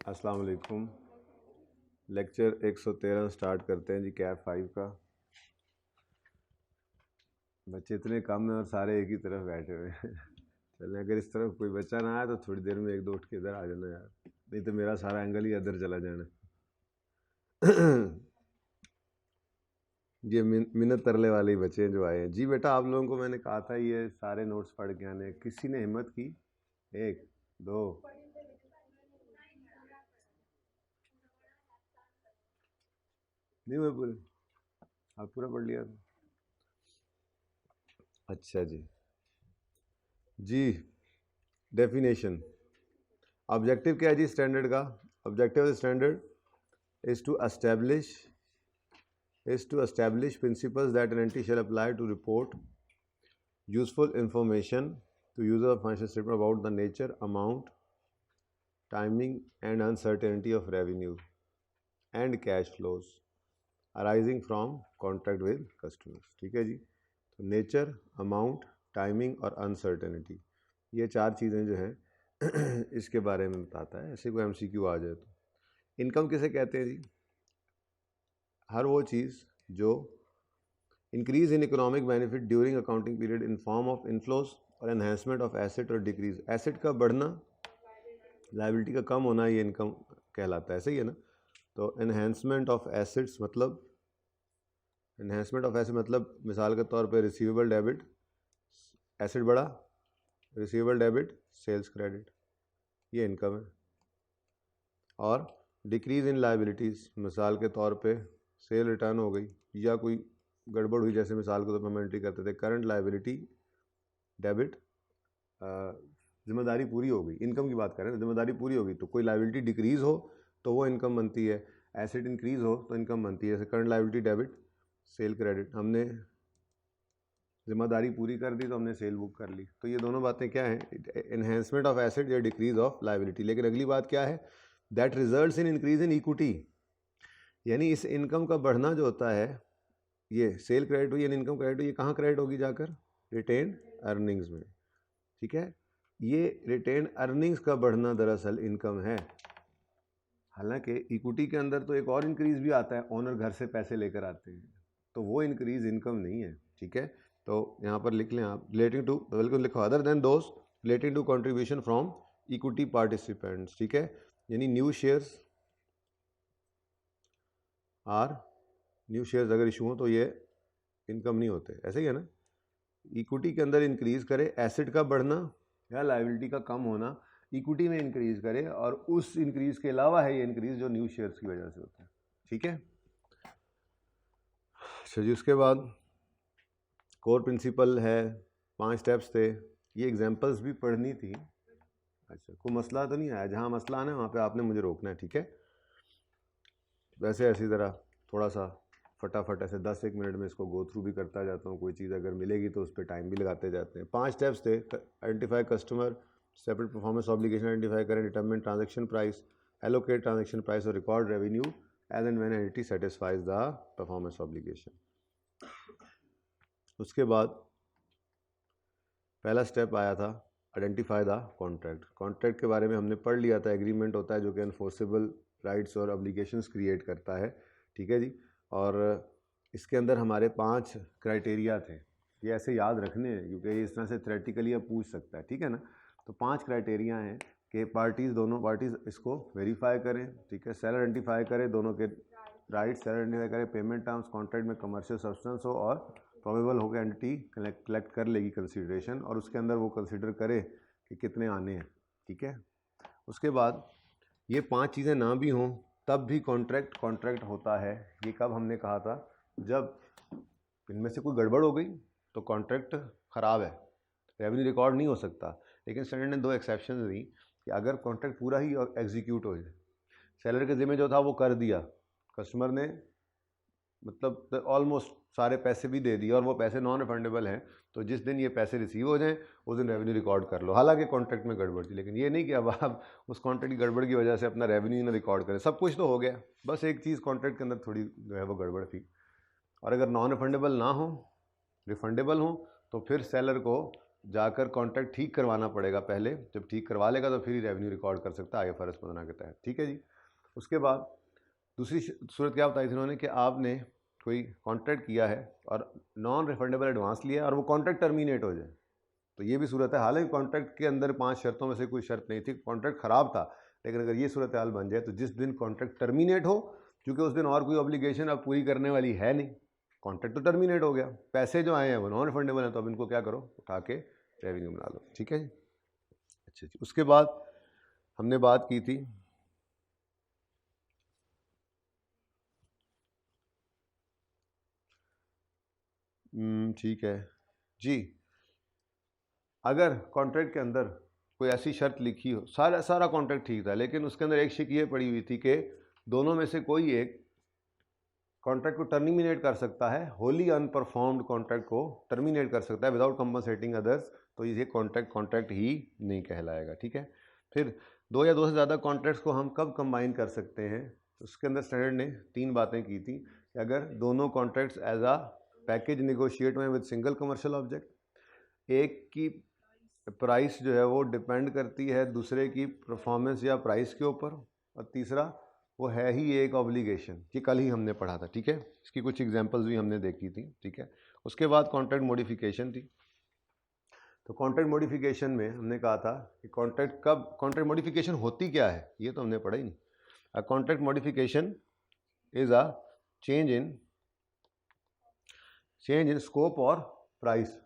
अस्सलाम वालेकुम। Lecture 113 start करते हैं जी, कैप 5 का। बच्चे इतने कम हैं और सारे एक ही तरफ बैठे हुए हैं। चलें, अगर इस तरफ कोई बच्चा ना आए तो थोड़ी देर में एक दो उठ के इधर आ जाना यार, नहीं तो मेरा सारा एंगल ही इधर चला जाना। ये मिन्नत तरले वाले ही बच्चे हैं जो आए हैं जी। बेटा आप लोगों को मैंने कहा था ये सारे नोट्स पढ़ के आने, किसी ने हिम्मत की? एक दो नहीं हुए पूरे? आप पूरा पढ़ लिया था? अच्छा जी। जी डेफिनेशन। ऑब्जेक्टिव क्या है जी स्टैंडर्ड का? Objective of standard is to establish principles that an entity shall apply to report useful information to user of financial statement about the nature, amount, timing and uncertainty of revenue and cash flows arising from contract with customers। ठीक है जी। तो nature, amount, timing और uncertainty, ये चार चीज़ें जो हैं इसके बारे में बताता है। ऐसे कोई एमसीक्यू आ जाए तो। इनकम किसे कहते हैं जी? हर वो चीज़ जो increase in economic benefit during accounting period in form of inflows और एनहेंसमेंट ऑफ एसेट और डिक्रीज। एसेट का बढ़ना, लायबिलिटी का कम होना, ये इनकम कहलाता है। सही है ना? तो एनहेंसमेंट ऑफ एसेट्स मतलब मिसाल के तौर पे रिसीवेबल डेबिट, एसेट बढ़ा, रिसीवेबल डेबिट, सेल्स क्रेडिट, ये इनकम है। और डिक्रीज इन लायबिलिटीज़, मिसाल के तौर पे सेल रिटर्न हो गई या कोई गड़बड़ हुई, जैसे मिसाल के तौर पर हम एंट्री करते थे करंट लायबिलिटी डेबिट, जिम्मेदारी पूरी हो गई, इनकम की बात करें ना, जिम्मेदारी पूरी हो गई तो कोई लायबिलिटी डिक्रीज हो तो वो इनकम बनती है, एसेट इंक्रीज हो तो इनकम बनती है। जैसे current liability debit, cell credit, हमने जिम्मेदारी पूरी कर दी तो हमने सेल बुक कर ली। तो ये दोनों बातें क्या हैं? एनहेंसमेंट ऑफ एसेट या डिक्रीज ऑफ लायबिलिटी। लेकिन अगली बात क्या है? That results in increase in equity, यानी इस इनकम का बढ़ना जो होता है, ये सेल क्रेडिट हुई यानी इनकम क्रेडिट हुई, ये कहाँ क्रेडिट होगी जाकर? रिटेन अर्निंग्स में। ठीक है, ये रिटेन अर्निंग्स का बढ़ना दरअसल इनकम है। हालांकि इक्विटी के अंदर तो एक और इंक्रीज भी आता है, ओनर घर से पैसे लेकर आते हैं, तो वो इंक्रीज इनकम नहीं है। ठीक है, तो यहाँ पर लिख लें आप, रिलेटिंग टू, बल्कि लिखो other than those relating to contribution from equity participants. ठीक है, यानी न्यू शेयर्स अगर इशू हो तो ये इनकम नहीं होते। ऐसे ही है ना? इक्विटी के अंदर इंक्रीज करे, एसेट का बढ़ना या लायबिलिटी का कम होना इक्विटी में इंक्रीज करे, और उस इंक्रीज के अलावा है ये इंक्रीज जो न्यू शेयर्स की वजह से होता है। ठीक है, अच्छा जी। उसके बाद कोर प्रिंसिपल है, 5 स्टेप्स थे, ये एग्जांपल्स भी पढ़नी थी। अच्छा, कोई मसला तो नहीं आया? जहाँ मसला आना है वहाँ पे आपने मुझे रोकना है। ठीक है, वैसे ऐसी तरह थोड़ा सा फटाफट ऐसे 10-1 मिनट में इसको गो थ्रू भी करता जाता हूँ, कोई चीज़ अगर मिलेगी तो उस पर टाइम भी लगाते जाते हैं। 5 स्टेप्स थे। Identify customer, separate performance obligation identify करें, determine transaction price, allocate transaction price और record revenue as and when entity satisfies the performance obligation. उसके बाद पहला स्टेप आया था आइडेंटिफाई द कॉन्ट्रैक्ट। कॉन्ट्रैक्ट के बारे में हमने पढ़ लिया था। एग्रीमेंट होता है जो कि एनफोर्सेबल राइट्स और ऑब्लिगेशंस क्रिएट करता है। ठीक है जी, और इसके अंदर हमारे 5 क्राइटेरिया थे। ये ऐसे याद रखने हैं क्योंकि इस तरह से थ्योरेटिकली अब पूछ सकता है। ठीक है ना? तो 5 क्राइटेरिया हैं कि दोनों पार्टीज़ इसको वेरीफाई करें। ठीक है, सेलर आइडेंटिफाई करे दोनों के राइट्स, सेलर आइडेंटिफाई करे, पेमेंट टर्म्स, कॉन्ट्रैक्ट में कमर्शियल सब्सटेंस हो और प्रोबेबल हो कि एंटिटी कलेक्ट कर लेगी कंसीडरेशन, और उसके अंदर वो कंसीडर करे कि कितने आने हैं। ठीक है, उसके बाद ये 5 चीज़ें ना भी हों तब भी कॉन्ट्रैक्ट होता है। ये कब हमने कहा था? जब इनमें से कोई गड़बड़ हो गई तो कॉन्ट्रैक्ट ख़राब है, रेवेन्यू रिकॉर्ड नहीं हो सकता। लेकिन स्टैंडर्ड ने 2 एक्सेप्शन दी कि अगर कॉन्ट्रैक्ट पूरा ही एग्जीक्यूट हो जाए, सेलर के ज़िम्मे जो था वो कर दिया, कस्टमर ने मतलब ऑलमोस्ट सारे पैसे भी दे दिए और वो पैसे नॉन रिफंडेबल हैं, तो जिस दिन ये पैसे रिसीव हो जाएं उस दिन रेवेन्यू रिकॉर्ड कर लो। हालांकि कॉन्ट्रैक्ट में गड़बड़ थी, लेकिन ये नहीं कि अब आप उस कॉन्ट्रैक्ट की गड़बड़ की वजह से अपना रेवेन्यू ना रिकॉर्ड करें। सब कुछ तो हो गया, बस एक चीज़ कॉन्ट्रैक्ट के अंदर थोड़ी जो है वो गड़बड़ थी। और अगर नॉन रिफंडेबल ना हो, रिफंडेबल हो, तो फिर सेलर को जाकर कॉन्ट्रैक्ट ठीक करवाना पड़ेगा पहले, जब ठीक करवा लेगा तो फिर ही रेवेन्यू रिकॉर्ड कर सकता है IFRS 15 के तहत, ठीक है जी। उसके बाद दूसरी सूरत क्या बताई थी उन्होंने कि आपने कोई कॉन्ट्रैक्ट किया है और नॉन रिफंडेबल एडवांस लिया और वो कॉन्ट्रैक्ट टर्मिनेट हो जाए, तो ये भी सूरत है। हालांकि कॉन्ट्रैक्ट के अंदर 5 शर्तों में से कोई शर्त नहीं थी, कॉन्ट्रैक्ट ख़राब था, लेकिन अगर ये सूरत हाल बन जाए तो जिस दिन कॉन्ट्रैक्ट टर्मिनेट हो, क्योंकि उस दिन और कोई ऑब्लिगेशन अब पूरी करने वाली है नहीं, कॉन्ट्रैक्ट तो टर्मिनेट हो गया, पैसे जो आए हैं वो नॉन रिफंडेबल हैं, तो अब इनको क्या करो, उठा के रेवेन्यू बना लो, ठीक है जी। अच्छा जी, उसके बाद हमने बात की थी ठीक है जी, अगर कॉन्ट्रैक्ट के अंदर कोई ऐसी शर्त लिखी हो, सारा कॉन्ट्रैक्ट ठीक था, लेकिन उसके अंदर एक शिक ये पड़ी हुई थी कि दोनों में से कोई एक कॉन्ट्रैक्ट को टर्मिनेट कर सकता है, होली अनपरफॉर्म्ड कॉन्ट्रैक्ट को टर्मिनेट कर सकता है विदाउट कंपनसेटिंग अदर्स, तो ये कॉन्ट्रैक्ट ही नहीं कहलाएगा, ठीक है। फिर 2 या 2 से ज़्यादा कॉन्ट्रैक्ट्स को हम कब कंबाइन कर सकते हैं, उसके अंदर स्टैंडर्ड ने 3 बातें की थी कि अगर दोनों कॉन्ट्रैक्ट्स एज आ पैकेज निगोशिएट हुए विद सिंगल कमर्शियल ऑब्जेक्ट, एक की प्राइस जो है वो डिपेंड करती है दूसरे की परफॉर्मेंस या प्राइस के ऊपर, और तीसरा वो है ही एक ऑब्लिगेशन, ये कल ही हमने पढ़ा था, ठीक है। इसकी कुछ एग्जांपल्स भी हमने देखी थी, ठीक है। उसके बाद कॉन्ट्रैक्ट मॉडिफिकेशन थी, तो कॉन्ट्रैक्ट मॉडिफिकेशन में हमने कहा था कि कॉन्ट्रैक्ट मॉडिफिकेशन होती क्या है, ये तो हमने पढ़ा ही नहीं। A contract modification is a change in scope और प्राइस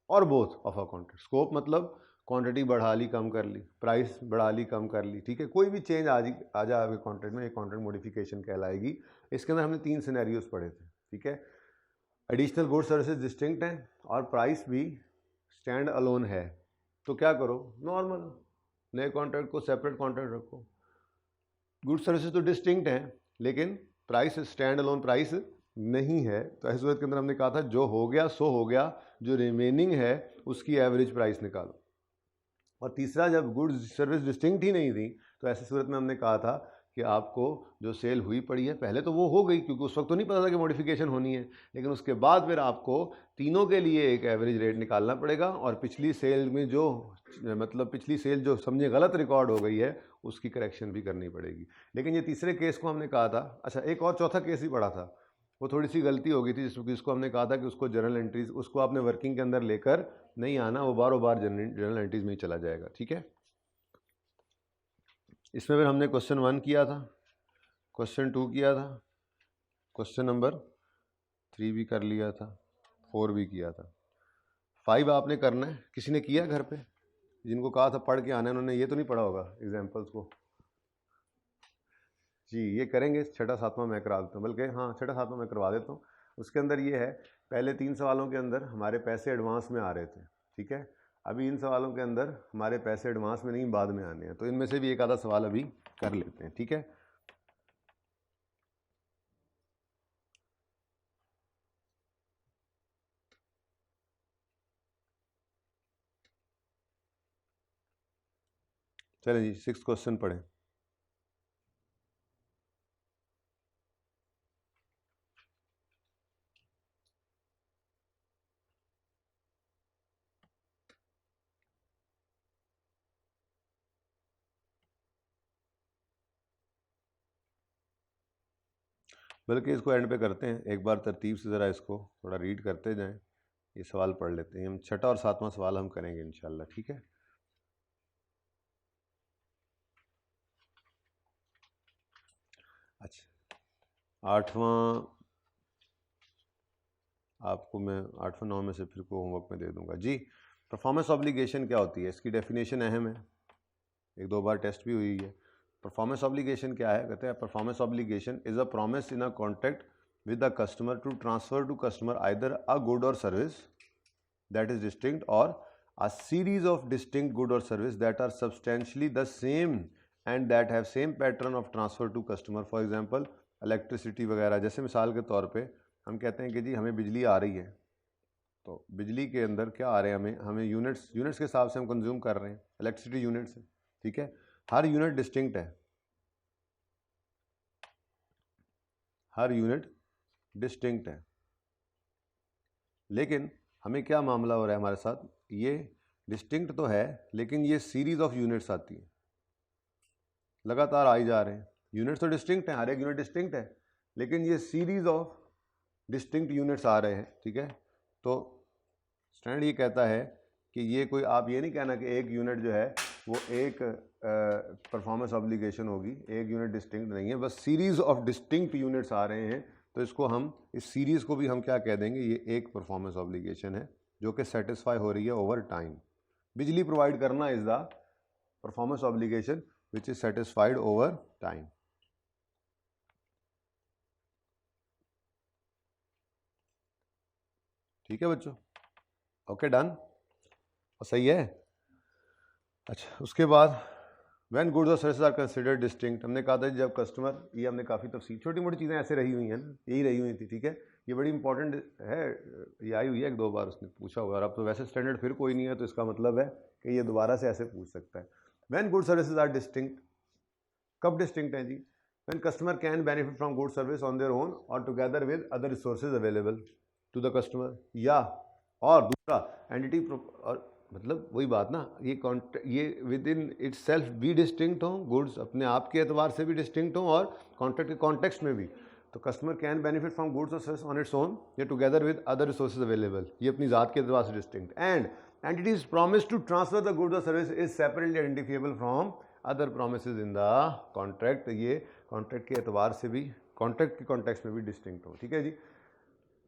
और both of a contract. Scope मतलब क्वांटिटी बढ़ा ली कम कर ली, प्राइस बढ़ा ली कम कर ली, ठीक है, कोई भी चेंज आ जाए आपके कॉन्ट्रैक्ट में, एक कॉन्ट्रैक्ट मॉडिफिकेशन कहलाएगी। इसके अंदर हमने 3 सिनेरियोस पढ़े थे, ठीक है। एडिशनल गुड्स सर्विसेज डिस्टिंक्ट हैं और प्राइस भी स्टैंड अलोन है, तो क्या करो, नॉर्मल नए कॉन्ट्रैक्ट को सेपरेट कॉन्ट्रैक्ट रखो। गुड्स सर्विसेज तो डिस्टिंक्ट हैं लेकिन प्राइस स्टैंड अलोन प्राइस नहीं है, तो ऐसी सूरत के अंदर हमने कहा था जो हो गया सो हो गया, जो रिमेनिंग है उसकी एवरेज प्राइस निकालो। और तीसरा, जब गुड्स सर्विस डिस्टिंक्ट ही नहीं थी, तो ऐसी सूरत में हमने कहा था कि आपको जो सेल हुई पड़ी है, पहले तो वो हो गई क्योंकि उस वक्त तो नहीं पता था कि मॉडिफिकेशन होनी है, लेकिन उसके बाद फिर आपको तीनों के लिए एक एवरेज रेट निकालना पड़ेगा, और पिछली सेल में जो मतलब पिछली सेल जो समझे गलत रिकॉर्ड हो गई है उसकी करेक्शन भी करनी पड़ेगी। लेकिन ये तीसरे केस को हमने कहा था, अच्छा एक और चौथा केस ही पड़ा था, वो थोड़ी सी गलती हो गई थी, जिसको हमने कहा था कि उसको जर्नल एंट्रीज, उसको आपने वर्किंग के अंदर लेकर नहीं आना, वो बारों बार जर्नल एंट्रीज में ही चला जाएगा, ठीक है। इसमें फिर हमने क्वेश्चन 1 किया था, क्वेश्चन 2 किया था, क्वेश्चन नंबर 3 भी कर लिया था, 4 भी किया था, 5 आपने करना है। किसी ने किया घर पे? जिनको कहा था पढ़ के आना है उन्होंने ये तो नहीं पढ़ा होगा एग्जाम्पल्स को जी, ये करेंगे। 6ठा 7वां मैं करा देता हूँ, बल्कि हाँ 6ठा 7वां मैं करवा देता हूँ। उसके अंदर ये है, पहले 3 सवालों के अंदर हमारे पैसे एडवांस में आ रहे थे, ठीक है। अभी इन सवालों के अंदर हमारे पैसे एडवांस में नहीं, बाद में आने हैं, तो इनमें से भी एक आधा सवाल अभी कर लेते हैं, ठीक है। चलें जी, 6th क्वेश्चन पढ़ें। बल्कि इसको एंड पे करते हैं, एक बार तरतीब से ज़रा इसको थोड़ा रीड करते जाएं, ये सवाल पढ़ लेते हैं। हम 6ठा और 7वां सवाल हम करेंगे इंशाल्लाह, ठीक है। अच्छा, 8वां आपको मैं 8वां 9 में से फिर को होमवर्क में दे दूंगा जी। परफॉर्मेंस ऑब्लिगेशन क्या होती है, इसकी डेफिनेशन अहम है, 1-2 बार टेस्ट भी हुई है। परफॉर्मेंस ऑब्लिगेशन क्या है, कहते हैं performance obligation is a promise in a contract with the customer to transfer to customer either a good और सर्विस दैट इज डिस्टिंक्ट और a series of distinct good और service that are substantially the same and that have same pattern of transfer to customer. For example electricity वगैरह, जैसे मिसाल के तौर पे हम कहते हैं कि जी हमें बिजली आ रही है, तो बिजली के अंदर क्या आ रहे हैं, हमें यूनिट्स के हिसाब से हम कंज्यूम कर रहे हैं, इलेक्ट्रिसिटी यूनिट्स है, ठीक है। हर यूनिट डिस्टिंक्ट है, हर यूनिट डिस्टिंक्ट है, लेकिन हमें क्या मामला हो रहा है हमारे साथ, ये डिस्टिंक्ट तो है, लेकिन ये सीरीज ऑफ यूनिट्स आती है, लगातार आई जा रहे हैं। यूनिट्स तो डिस्टिंक्ट हैं, हर एक यूनिट डिस्टिंक्ट है, लेकिन ये सीरीज ऑफ डिस्टिंक्ट यूनिट्स आ रहे हैं, ठीक है। तो स्टैंडर्ड ये कहता है कि ये कोई, आप ये नहीं कहना कि एक यूनिट जो है वो एक परफॉर्मेंस ऑब्लिगेशन होगी, एक यूनिट डिस्टिंक्ट नहीं है, बस सीरीज ऑफ डिस्टिंक्ट यूनिट्स आ रहे हैं, तो इसको हम, इस सीरीज़ को भी हम क्या कह देंगे, ये एक परफॉर्मेंस ऑब्लिगेशन है जो कि सेटिस्फाई हो रही है ओवर टाइम। बिजली प्रोवाइड करना is the performance obligation which is satisfied over time. ठीक है बच्चों, ओके डन, और सही है। अच्छा, उसके बाद व्हेन गुड्स और सर्विसेज आर कंसिडर्ड डिस्टिंक्ट, हमने कहा था जब कस्टमर, ये हमने काफ़ी तफसील, छोटी मोटी चीज़ें ऐसे रही हुई हैं ना, यही रही हुई थी, ठीक है। ये बड़ी इंपॉर्टेंट है, ये आई हुई है एक दो बार उसने पूछा होगा, और अब तो वैसे स्टैंडर्ड फिर कोई नहीं है, तो इसका मतलब है कि ये दोबारा से ऐसे पूछ सकता है। When goods services are distinct, कब डिस्टिंक्ट हैं जी? When customer can benefit from good service on their own और together with other resources available to the customer, या और दूसरा एंटिटी, और मतलब वही बात ना, ये विद इन इट सेल्फ भी डिस्टिंक्ट हों, गुड्स अपने आप के एतबार से भी डिस्टिंक्ट हों और कॉन्ट्रैक्ट के कॉन्टेक्स्ट में भी। तो customer can benefit from goods और सर्विस ऑन इट्स ओन या together with other resources available, ये अपनी ज़ात के एतबार से distinct. And entities promise to transfer the goods और service is separately identifiable from other promises in the contract, ये कॉन्ट्रैक्ट के एतबार से भी, कॉन्ट्रैक्ट के कॉन्टेक्स्ट में भी डिस्टिंक्ट हो, ठीक है जी।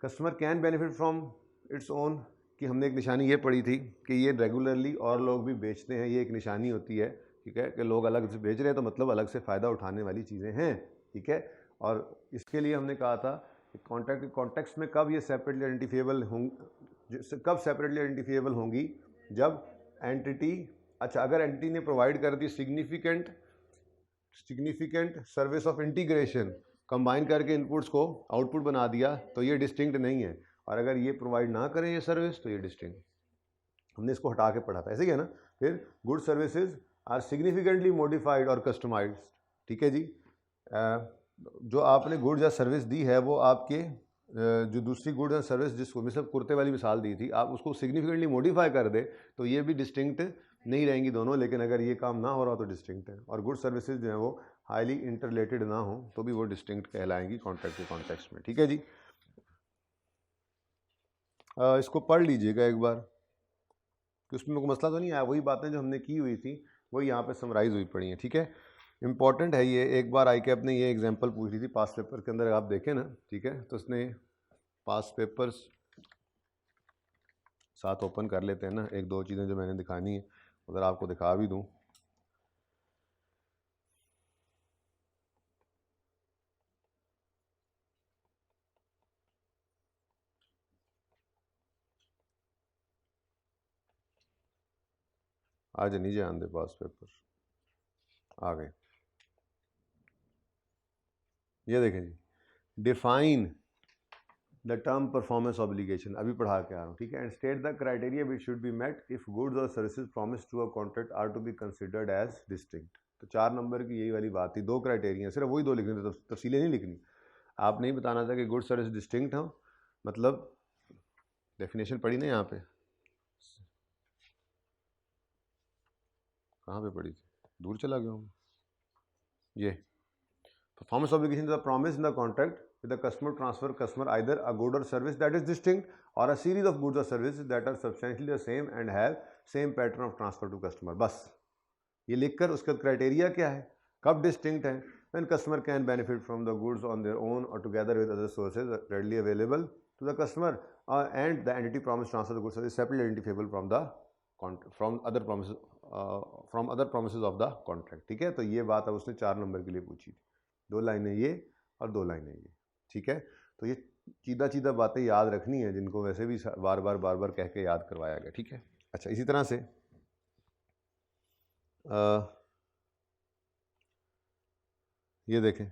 Customer can benefit from its own कि हमने एक निशानी ये पढ़ी थी कि ये रेगुलरली और लोग भी बेचते हैं, ये एक निशानी होती है, ठीक है, कि लोग अलग से बेच रहे हैं तो मतलब अलग से फ़ायदा उठाने वाली चीज़ें हैं, ठीक है। और इसके लिए हमने कहा था कि कॉन्ट्रैक्ट के कॉन्टेक्स्ट में कब ये सेपरेटली आइडेंटिफिएबल होंगी, कब सेपरेटली आइडेंटिफिएबल होंगी, जब एंटिटी, अच्छा अगर एंटिटी ने प्रोवाइड कर दी significant service of integration, combine करके इनपुट्स को आउटपुट बना दिया, तो ये डिस्टिंक्ट नहीं है। और अगर ये प्रोवाइड ना करें ये सर्विस, तो ये डिस्टिंक्ट, हमने इसको हटा के पढ़ा था, ऐसे ही है ना। फिर good services are significantly modified और कस्टमाइज्ड, ठीक है जी। जो आपने गुड्स या सर्विस दी है वो आपके जो दूसरी गुड्स एंड सर्विस, जिसको मतलब कुर्ते वाली मिसाल दी थी, आप उसको सिग्निफिकेंटली मॉडिफाई कर दे तो ये भी डिस्टिंक्ट नहीं रहेंगी दोनों, लेकिन अगर ये काम ना हो रहा तो डिस्टिंक्ट है। और गुड सर्विसेज जो है वो हाईली इंटरलेटेड ना हो तो भी वो डिस्टिंक्ट कहलाएंगी कॉन्ट्रैक्ट के कॉन्टेक्स्ट में, ठीक है जी। इसको पढ़ लीजिएगा एक बार कि उसमें कोई मसला तो नहीं आया, वही बातें जो हमने की हुई थी वही यहाँ पे समराइज हुई पड़ी हैं, ठीक है। इंपॉर्टेंट है ये, एक बार ICAP ने ये एग्जांपल पूछ ली थी पास पेपर के अंदर, आप देखें ना, ठीक है। तो उसने पास पेपर्स साथ ओपन कर लेते हैं ना, एक दो चीज़ें जो मैंने दिखानी है उधर आपको दिखा भी दूँ। आज नीचे आंदे पास पेपर आ गए, ये देखें जी, define the term performance obligation, अभी पढ़ा के आ रहा हूँ, ठीक है। And state the criteria which should be met if goods और services promise to a contract are to be considered as distinct. तो 4 नंबर की यही वाली बात थी, 2 क्राइटेरिया, सिर्फ वही 2 लिखने थे, तफसीलें नहीं लिखनी। आप नहीं बताना था कि गुड्स सर्विस डिस्टिंक्ट हो, मतलब डेफिनेशन पढ़ी ना यहाँ पे, कहाँ पे पढ़ी थी, दूर चला गया हूँ। ये performance obligation is a promise in the contract with the customer transfer customer either a good or service that is distinct or a series of goods or services that are substantially the same and have same pattern of transfer to customer। बस ये लिखकर उसका criteria क्या है, कब distinct है, when customer can benefit from the goods on their own or together with other sources readily available to the customer and the entity promise transfer the goods is separately identifiable from other promises of the contract, ठीक है। तो ये बात अब उसने 4 number के लिए पूछी थी, 2 लाइनें ये और 2 लाइनें ये, ठीक है। तो ये चीदा बातें याद रखनी है जिनको वैसे भी बार बार कह के याद करवाया गया, ठीक है। अच्छा, इसी तरह से ये देखें,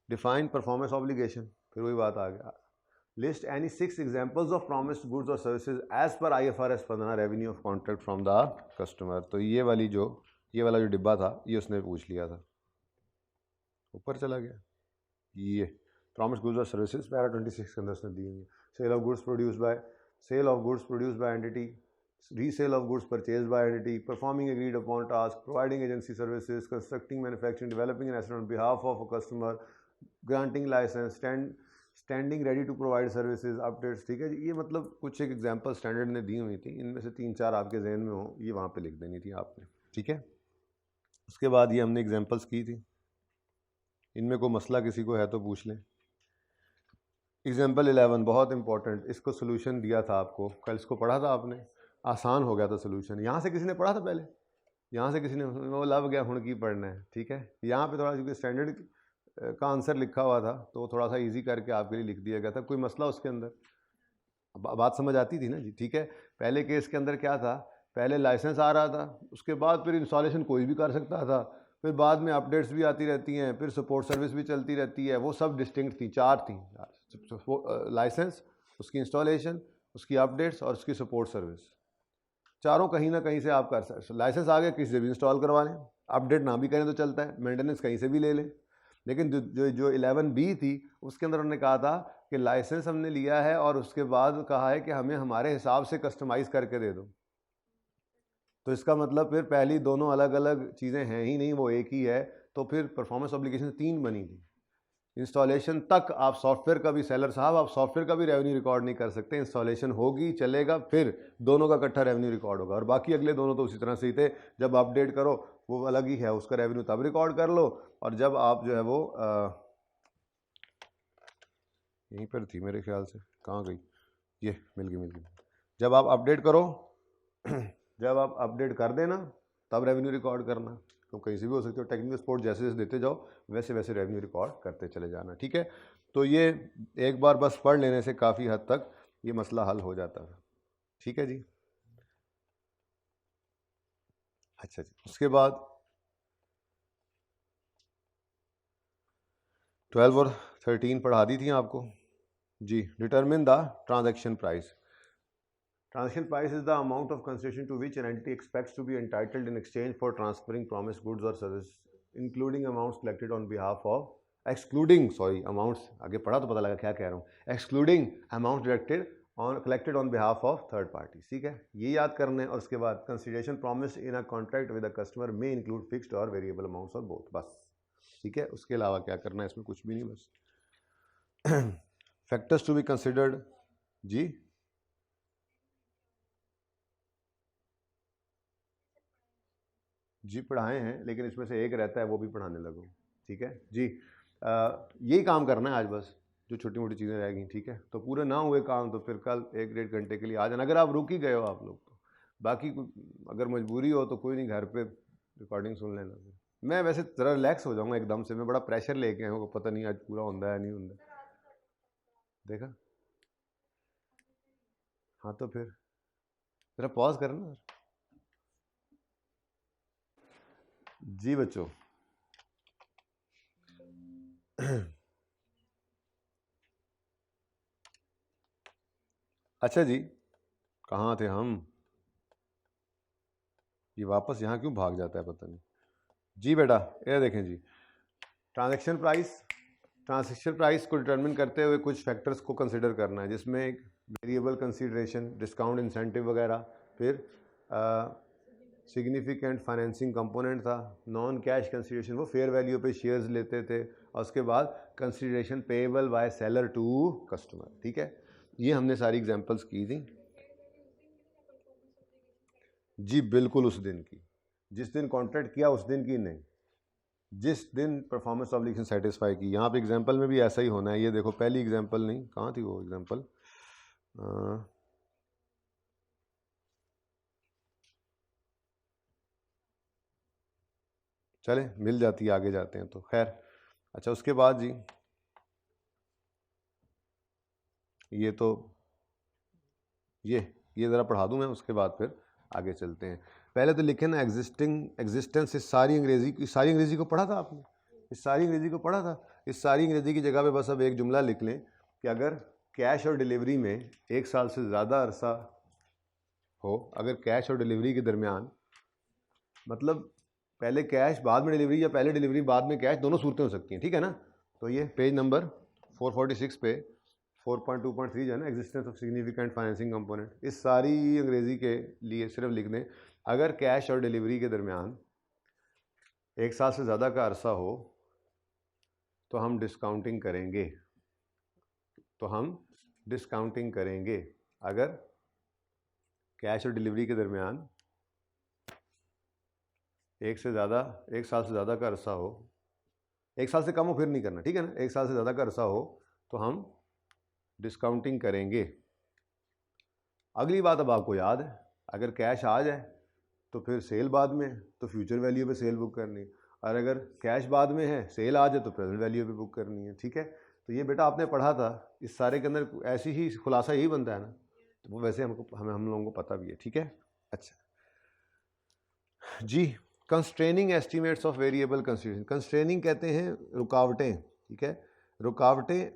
डिफाइन परफॉर्मेंस ऑब्लिगेशन, फिर वही बात आ गया, list any 6 examples of promised goods और services as per IFRS 15 revenue of contract from the customer. तो ये वाला जो डिब्बा था ये उसने पूछ लिया था, ऊपर चला गया, ये प्रॉमिस्ड गुड्स और सर्विसेज पैरा 26 के अंदर उसने दी हुई है। Sale of goods produced by entity resale of goods purchased by entity, performing agreed upon task, providing agency services, constructing, manufacturing, developing an asset on behalf of a customer, granting license, standing ready to provide services, updates। ठीक है जी, ये मतलब कुछ एक example standard ने दी हुई थी, इनमें से 3-4 आपके जहन में हो, ये वहाँ पे लिख देनी थी आपने। ठीक है, उसके बाद ये हमने एग्जांपल्स की थी, इनमें कोई मसला किसी को है तो पूछ लें। एग्जाम्पल 11 बहुत इंपॉर्टेंट, इसको सोल्यूशन दिया था आपको कल, इसको पढ़ा था आपने, आसान हो गया था सोल्यूशन। यहाँ से किसी ने पढ़ा था पहले, यहाँ से किसी ने, वो लव गया हुण की पढ़ना है। ठीक है, यहाँ पे थोड़ा क्योंकि स्टैंडर्ड का आंसर लिखा हुआ था तो थोड़ा सा इजी करके आपके लिए लिख दिया गया था, कोई मसला उसके अंदर, बात समझ आती थी ना जी। ठीक है, पहले केस के अंदर क्या था, पहले लाइसेंस आ रहा था, उसके बाद फिर इंस्टॉलेशन कोई भी कर सकता था, फिर बाद में अपडेट्स भी आती रहती हैं, फिर सपोर्ट सर्विस भी चलती रहती है, वो सब डिस्टिंक्ट थी, 4 थी, लाइसेंस, उसकी इंस्टॉलेशन, उसकी अपडेट्स और उसकी सपोर्ट सर्विस, चारों कहीं ना कहीं से आप कर सकते। लाइसेंस आ गया, किसी से भी इंस्टॉल करवा लें, अपडेट ना भी करें तो चलता है, मेंटेनेंस कहीं से भी ले लें। लेकिन जो 11B थी उसके अंदर उन्होंने कहा था कि लाइसेंस हमने लिया है और उसके बाद कहा है कि हमें हमारे हिसाब से कस्टमाइज़ करके दे दो। तो इसका मतलब फिर पहली दोनों अलग अलग चीज़ें हैं ही नहीं, वो एक ही है। तो फिर परफॉर्मेंस ऑब्लिगेशन 3 बनी थी। इंस्टॉलेशन तक आप सॉफ्टवेयर का भी, सेलर साहब आप सॉफ्टवेयर का भी रेवेन्यू रिकॉर्ड नहीं कर सकते, इंस्टॉलेशन होगी चलेगा, फिर दोनों का इकट्ठा रेवेन्यू रिकॉर्ड होगा। और बाकी अगले दोनों तो उसी तरह से ही थे, जब अपडेट करो वो अलग ही है, उसका रेवेन्यू तब रिकॉर्ड कर लो, और जब आप जो है वो यहीं पर थी मेरे ख्याल से, कहाँ गई ये, मिल गई, जब आप अपडेट करो जब आप अपडेट कर देना तब रेवेन्यू रिकॉर्ड करना, तो कहीं से भी हो सकते हो। टेक्निकल सपोर्ट जैसे जैसे देते जाओ वैसे वैसे रेवेन्यू रिकॉर्ड करते चले जाना। ठीक है, तो ये एक बार बस पढ़ लेने से काफ़ी हद तक ये मसला हल हो जाता है। ठीक है जी, अच्छा जी, उसके बाद 12 और 13 पढ़ा दी थी आपको जी। Determine the transaction price. Transaction price is the amount of consideration to which an entity expects to be entitled in exchange for transferring promised goods or services, including amounts collected on behalf of, excluding, sorry, amounts, आगे पढ़ा तो पता लगा क्या कह रहा हूँ, excluding amounts collected on behalf of third parties। ठीक है, ये याद करना है। और उसके बाद consideration promised in a contract with a customer may include fixed or variable amounts or both, बस। ठीक है, उसके अलावा क्या करना है, इसमें कुछ भी नहीं, बस। फैक्टर्स टू बी कंसिडर्ड जी, जी पढ़ाए हैं, लेकिन इसमें से एक रहता है वो भी पढ़ाने लगो। ठीक है जी, यही काम करना है आज, बस जो छोटी मोटी चीज़ें रह गई। ठीक है, तो पूरे ना हुए काम तो फिर कल 1-1.5 घंटे के लिए आ जाना, अगर आप रुक ही गए हो आप लोग तो। बाकी अगर मजबूरी हो तो कोई नहीं, घर पे रिकॉर्डिंग सुन लेना। मैं वैसे ज़रा रिलैक्स हो जाऊँगा एकदम से, मैं बड़ा प्रेशर लेके आया हूँ, पता नहीं आज पूरा होता है नहीं होता। देखा, हाँ तो फिर ज़रा पॉज करना जी बच्चों। अच्छा जी, कहाँ थे हम, ये वापस यहाँ क्यों भाग जाता है पता नहीं जी। बेटा ये देखें जी, ट्रांजैक्शन प्राइस को डिटरमिन करते हुए कुछ फैक्टर्स को कंसिडर करना है, जिसमें एक वेरिएबल कंसीडरेशन, डिस्काउंट, इंसेंटिव वगैरह, फिर सिग्निफिकेंट फाइनेंसिंग कंपोनेंट था, नॉन कैश कंसीडरेशन, वो फेयर वैल्यू पे शेयर्स लेते थे, और उसके बाद consideration payable by seller to customer. ठीक है, ये हमने सारी एग्जांपल्स की थी जी, बिल्कुल उस दिन की, जिस दिन कॉन्ट्रैक्ट किया उस दिन की नहीं, जिस दिन परफॉर्मेंस ऑब्लिगेशन सेटिस्फाई की। यहाँ पे एग्जांपल में भी ऐसा ही होना है। ये देखो पहली एग्जांपल नहीं, कहाँ थी वो एग्जांपल, चले मिल जाती है, आगे जाते हैं तो खैर। अच्छा उसके बाद जी, ये तो ये ज़रा पढ़ा दूँ मैं, उसके बाद फिर आगे चलते हैं। पहले तो लिखे ना एग्जिस्टेंस, इस सारी अंग्रेज़ी को पढ़ा था आपने, इस सारी अंग्रेज़ी को पढ़ा था। इस सारी अंग्रेज़ी की जगह पे बस अब एक जुमला लिख लें कि अगर कैश और डिलीवरी में 1 साल से ज़्यादा अरसा हो, अगर कैश और डिलीवरी के दरमियान, मतलब पहले कैश बाद में डिलीवरी या पहले डिलीवरी बाद में कैश, दोनों सूरतें हो सकती हैं। ठीक है ना, तो ये पेज नंबर 446 पे 4.2.3 जो है ना, existence of significant financing component, इस सारी अंग्रेजी के लिए सिर्फ लिख दें, अगर कैश और डिलीवरी के दरमियान 1 साल से ज़्यादा का अरसा हो तो हम डिस्काउंटिंग करेंगे, अगर कैश और डिलीवरी के दरमियान 1 साल से ज़्यादा का अरसा हो, 1 साल से कम हो फिर नहीं करना, ठीक है ना, 1 साल से ज़्यादा का अरसा हो तो हम डिस्काउंटिंग करेंगे। अगली बात अब आपको याद है, अगर कैश आ जाए तो फिर सेल बाद में, तो फ्यूचर वैल्यू पे सेल बुक करनी है, और अगर कैश बाद में है, सेल आ जाए तो प्रेजेंट वैल्यू पे बुक करनी है, ठीक है। तो ये बेटा आपने पढ़ा था, इस सारे के अंदर ऐसी ही खुलासा यही बनता है ना, तो वो वैसे हम लोगों को पता भी है, ठीक है। अच्छा जी, constraining estimates of variable consideration, constraining कहते हैं रुकावटें, ठीक है, रुकावटें,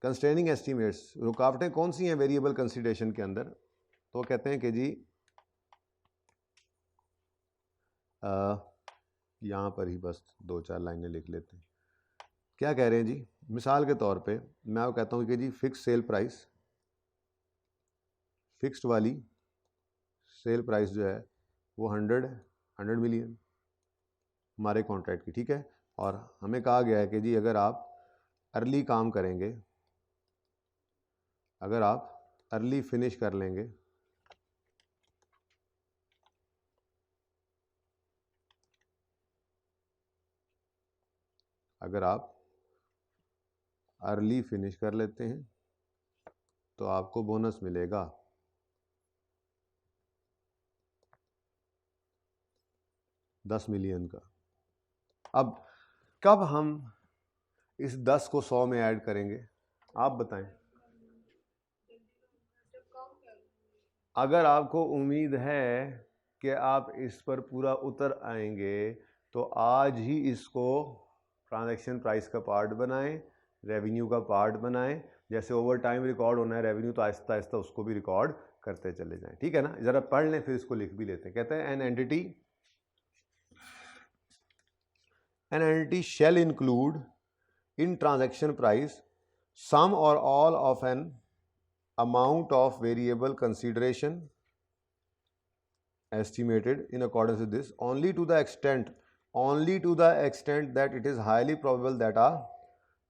कंस्ट्रेनिंग एस्टिमेट्स, रुकावटें कौन सी हैं वेरिएबल कंसिडरेशन के अंदर, तो कहते हैं कि जी यहाँ पर ही बस 2-4 लाइनें लिख लेते हैं। क्या कह रहे हैं जी, मिसाल के तौर पे मैं आपको कहता हूँ कि जी फिक्स सेल प्राइस, फिक्स्ड वाली सेल प्राइस जो है वो 100 मिलियन हमारे कॉन्ट्रैक्ट की, ठीक है, और हमें कहा गया है कि जी अगर आप अर्ली काम करेंगे, अगर आप अर्ली फिनिश कर लेंगे, अगर आप अर्ली फिनिश कर लेते हैं तो आपको बोनस मिलेगा 10 मिलियन का। अब कब हम इस 10 को 100 में ऐड करेंगे, आप बताएं। अगर आपको उम्मीद है कि आप इस पर पूरा उतर आएंगे तो आज ही इसको ट्रांजैक्शन प्राइस का पार्ट बनाएं, रेवेन्यू का पार्ट बनाएं, जैसे ओवर टाइम रिकॉर्ड होना है रेवेन्यू तो आहिस्ता आहिस्ता उसको भी रिकॉर्ड करते चले जाएं, ठीक है ना। ज़रा पढ़ लें फिर इसको लिख भी लेते हैं। कहते हैं an entity shall include in transaction price some और all of an amount of variable consideration estimated in accordance with this only to the extent that it is highly probable that a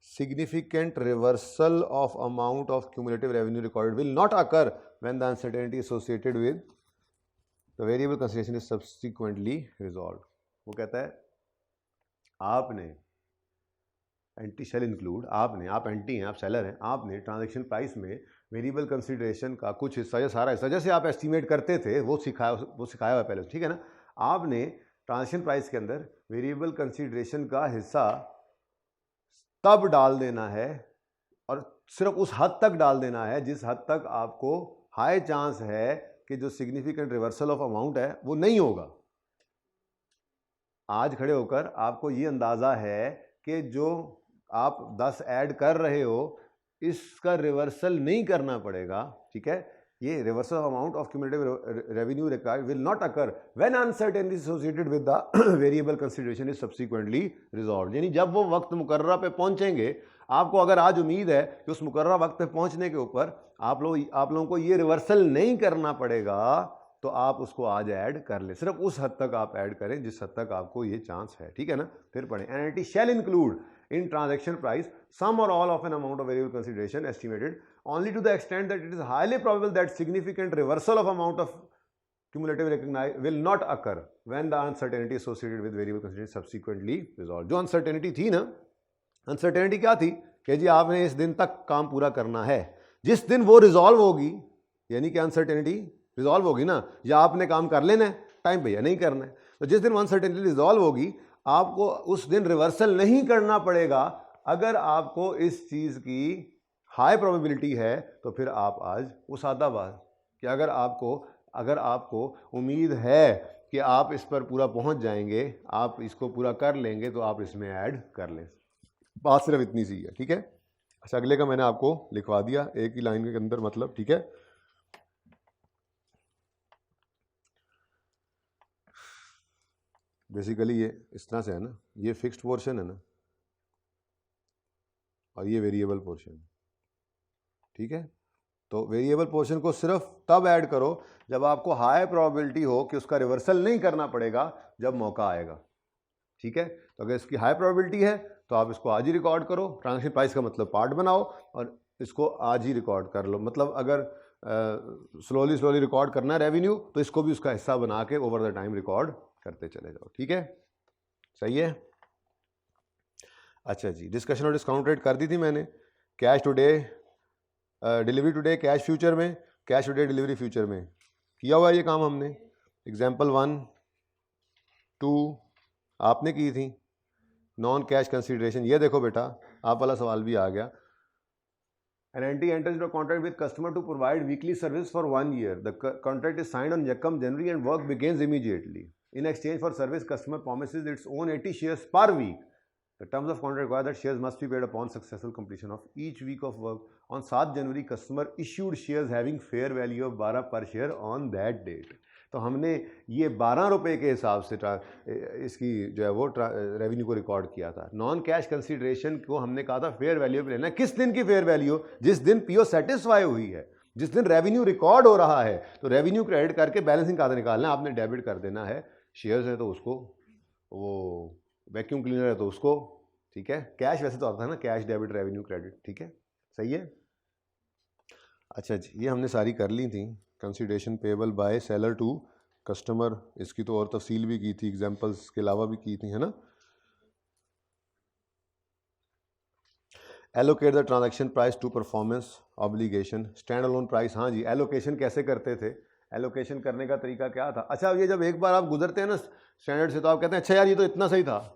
significant reversal of amount of cumulative revenue recorded will not occur when the uncertainty associated with the variable consideration is subsequently resolved। वो कहता है आपने anti shell include, आप anti हैं, आप seller हैं, आपने transaction price में वेरिएबल कंसिडरेशन का कुछ हिस्सा या सारा हिस्सा जैसे आप एस्टिमेट करते थे वो सिखाया हुआ पहले, ठीक है ना। आपने ट्रांजैक्शन प्राइस के अंदर वेरिएबल कंसिडरेशन का हिस्सा तब डाल देना है और सिर्फ उस हद तक डाल देना है जिस हद तक आपको हाई चांस है कि जो सिग्निफिकेंट रिवर्सल ऑफ अमाउंट है वो नहीं होगा। आज खड़े होकर आपको ये अंदाज़ा है कि जो आप 10 ऐड कर रहे हो इसका रिवर्सल नहीं करना पड़ेगा, ठीक है। ये reversal of amount of cumulative revenue required will not occur when uncertainty associated with the variable consideration is subsequently resolved. यानी जब वो वक्त मुकर्ररा पे पहुंचेंगे, आपको अगर आज उम्मीद है कि उस मुकर्ररा वक्त पे पहुंचने के ऊपर आप लोगों को ये रिवर्सल नहीं करना पड़ेगा तो आप उसको आज ऐड कर लें, सिर्फ उस हद तक आप ऐड करें जिस हद तक आपको ये चांस है, ठीक है ना। फिर पढ़ें NIT shall include in transaction price some or all of an amount of variable consideration estimated only to the extent that it is highly probable that significant reversal of amount of cumulative recognized will not occur when the uncertainty associated with variable consideration subsequently resolved। जो uncertainty थी ना, uncertainty क्या थी कि जी आपने इस दिन तक काम पूरा करना है, जिस दिन वो रिजॉल्व होगी, यानी कि अनसर्टेनिटी रिजॉल्व होगी ना, या आपने काम कर लेना है टाइम पे या नहीं करना है, तो जिस दिन अनसर्टेनिटी रिजॉल्व होगी आपको उस दिन रिवर्सल नहीं करना पड़ेगा। अगर आपको इस चीज़ की हाई प्रोबेबिलिटी है तो फिर आप आज वो सादा बात कि अगर आपको उम्मीद है कि आप इस पर पूरा पहुंच जाएंगे, आप इसको पूरा कर लेंगे तो आप इसमें ऐड कर लें। बात सिर्फ इतनी सी है, ठीक है। अच्छा, अगले का मैंने आपको लिखवा दिया एक ही लाइन के अंदर, मतलब ठीक है। बेसिकली ये इस तरह से है ना, ये फिक्स्ड पोर्शन है ना और ये वेरिएबल पोर्शन, ठीक है। तो वेरिएबल पोर्शन को सिर्फ तब ऐड करो जब आपको हाई प्रोबेबिलिटी हो कि उसका रिवर्सल नहीं करना पड़ेगा जब मौका आएगा, ठीक है। तो अगर इसकी हाई प्रोबेबिलिटी है तो आप इसको आज ही रिकॉर्ड करो, ट्रांजैक्शन प्राइस का मतलब पार्ट बनाओ और इसको आज ही रिकॉर्ड कर लो। मतलब अगर स्लोली रिकॉर्ड करना है रेवेन्यू तो इसको भी उसका हिस्सा बना के ओवर द टाइम रिकॉर्ड करते चले जाओ, ठीक है, सही है। अच्छा जी, डिस्कशन और डिस्काउंट रेट कर दी थी मैंने। Cash today, delivery today cash future में, कैश टुडे डिलीवरी फ्यूचर में किया हुआ ये काम हमने। एग्जाम्पल 1 2 आपने की थी। नॉन कैश कंसीडरेशन, ये देखो बेटा आप वाला सवाल भी आ गया। An entity enters into a contract with customer to provide weekly service for 1 year. The contract is signed on Yakam January and work begins immediately. In exchange for service, customer promises its own 80 shares per week. The terms of contract require that shares must be paid upon successful completion of each week of work. On 7 January, customer issued shares having fair value of 12 per share on that date. तो हमने ये 12 रुपये के हिसाब से इसकी जो है वो रेवेन्यू को रिकॉर्ड किया था। नॉन कैश कंसीडरेशन को हमने कहा था फेयर वैल्यू पे लेना। किस दिन की फेयर वैल्यू? जिस दिन पीओ सेटिस्फाई हुई है, जिस दिन रेवेन्यू रिकॉर्ड हो रहा है। तो रेवेन्यू क्रेडिट करके बैलेंसिंग खाता निकालना, आपने डेबिट कर देना है। शेयर्स है तो उसको, वो वैक्यूम क्लीनर है तो उसको, ठीक है। कैश वैसे तो आता है ना, कैश डेबिट रेवेन्यू क्रेडिट, ठीक है, सही है। अच्छा जी, ये हमने सारी कर ली थी। Consideration payable by seller to customer, इसकी तो और तफसील भी की थी, एग्जांपल्स के अलावा भी की थी, है ना। Allocate the transaction price to performance obligation, stand alone price. हाँ जी, एलोकेशन कैसे करते थे, एलोकेशन करने का तरीका क्या था। अच्छा, ये जब एक बार आप गुजरते हैं ना स्टैंडर्ड से तो आप कहते हैं अच्छा यार ये तो इतना सही था,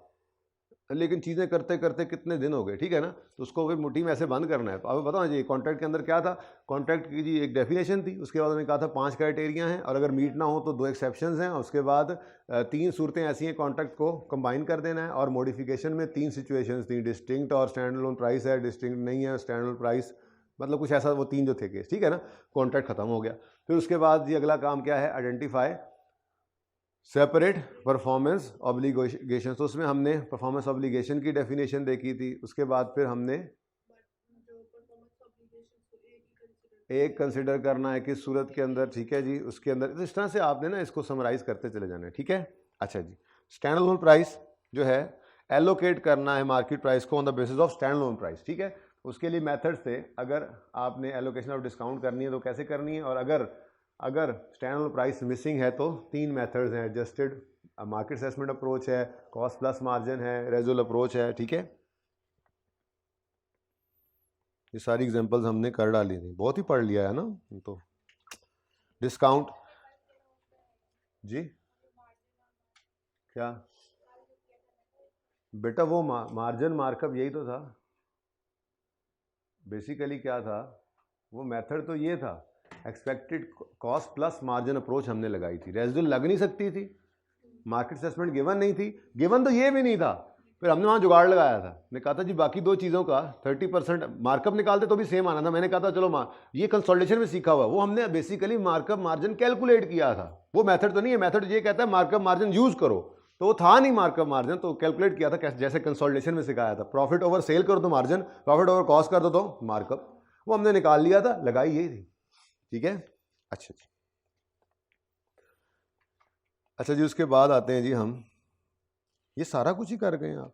लेकिन चीज़ें करते करते कितने दिन हो गए, ठीक है ना। तो उसको फिर मुट्ठी में ऐसे बंद करना है। तो आप बताओ जी, कॉन्ट्रैक्ट के अंदर क्या था। कॉन्ट्रैक्ट की जी एक डेफिनेशन थी, उसके बाद उन्होंने कहा था 5 क्राइटेरिया हैं और अगर मीट ना हो तो 2 एक्सेप्शंस हैं, और उसके बाद 3 सूरतें ऐसी हैं, कॉन्ट्रैक्ट को कंबाइन कर देना है। और मॉडिफिकेशन में 3 सिचुएशंस थी, डिस्टिंक्ट और स्टैंड अलोन प्राइस है, डिस्टिंक्ट नहीं है स्टैंड अलोन प्राइस, मतलब कुछ ऐसा, वो 3 जो थे केस, ठीक है ना। कॉन्ट्रैक्ट खत्म हो गया। फिर उसके बाद ये अगला काम क्या है, आइडेंटिफाई सेपरेट परफॉर्मेंस ऑब्लिगेशन। तो उसमें हमने परफॉर्मेंस ऑब्लिगेशन की डेफिनेशन देखी थी। उसके बाद फिर हमने एक कंसिडर करना है किस सूरत के अंदर, ठीक है जी, उसके अंदर। तो इस तरह से आपने ना इसको समराइज करते चले जाना है, ठीक है। अच्छा जी, स्टैंड अलोन प्राइस जो है एलोकेट करना है मार्केट प्राइस को on the basis of stand alone price, ठीक है। उसके लिए मेथड्स थे। अगर आपने एलोकेशन ऑफ डिस्काउंट करनी है तो कैसे करनी है, और अगर स्टैंड अलोन प्राइस मिसिंग है तो 3 मेथड्स हैं। एडजस्टेड मार्केट असेसमेंट अप्रोच है, कॉस्ट प्लस मार्जिन है, रेजुअल अप्रोच है, ठीक है। ये सारी एग्जांपल्स हमने कर डाली थी, बहुत ही पढ़ लिया है ना। तो डिस्काउंट जी क्या बेटा, वो मार्जिन मार्कअप यही तो था बेसिकली। क्या था वो मेथड, तो ये था expected cost plus margin approach हमने लगाई थी। रेजिडुअल लग नहीं सकती थी, मार्केट असेसमेंट गिवन नहीं थी, गिवन तो ये भी नहीं था। फिर हमने वहाँ जुगाड़ लगाया था, मैंने कहा था जी बाकी 2 चीज़ों का 30% मार्कअप निकालते तो भी सेम आना था। मैंने कहा था चलो ये कंसोलिडेशन में सीखा हुआ, वो हमने बेसिकली मार्कअप मार्जिन कैलकुलेट किया था। वो मेथड तो नहीं है, मेथड ये कहता है मार्कअप मार्जिन यूज करो, तो वो था नहीं मार्कअप मार्जिन, तो कैलकुलेट किया था जैसे कंसोलिडेशन में सिखाया था। प्रॉफिट ओवर सेल करो तो मार्जिन, प्रॉफिट ओवर कॉस्ट कर दो तो मार्कअप, वो हमने निकाल लिया था, लगाई यही थी, ठीक है। अच्छा जी, अच्छा जी, उसके बाद आते हैं जी हम, ये सारा कुछ ही कर गए आप,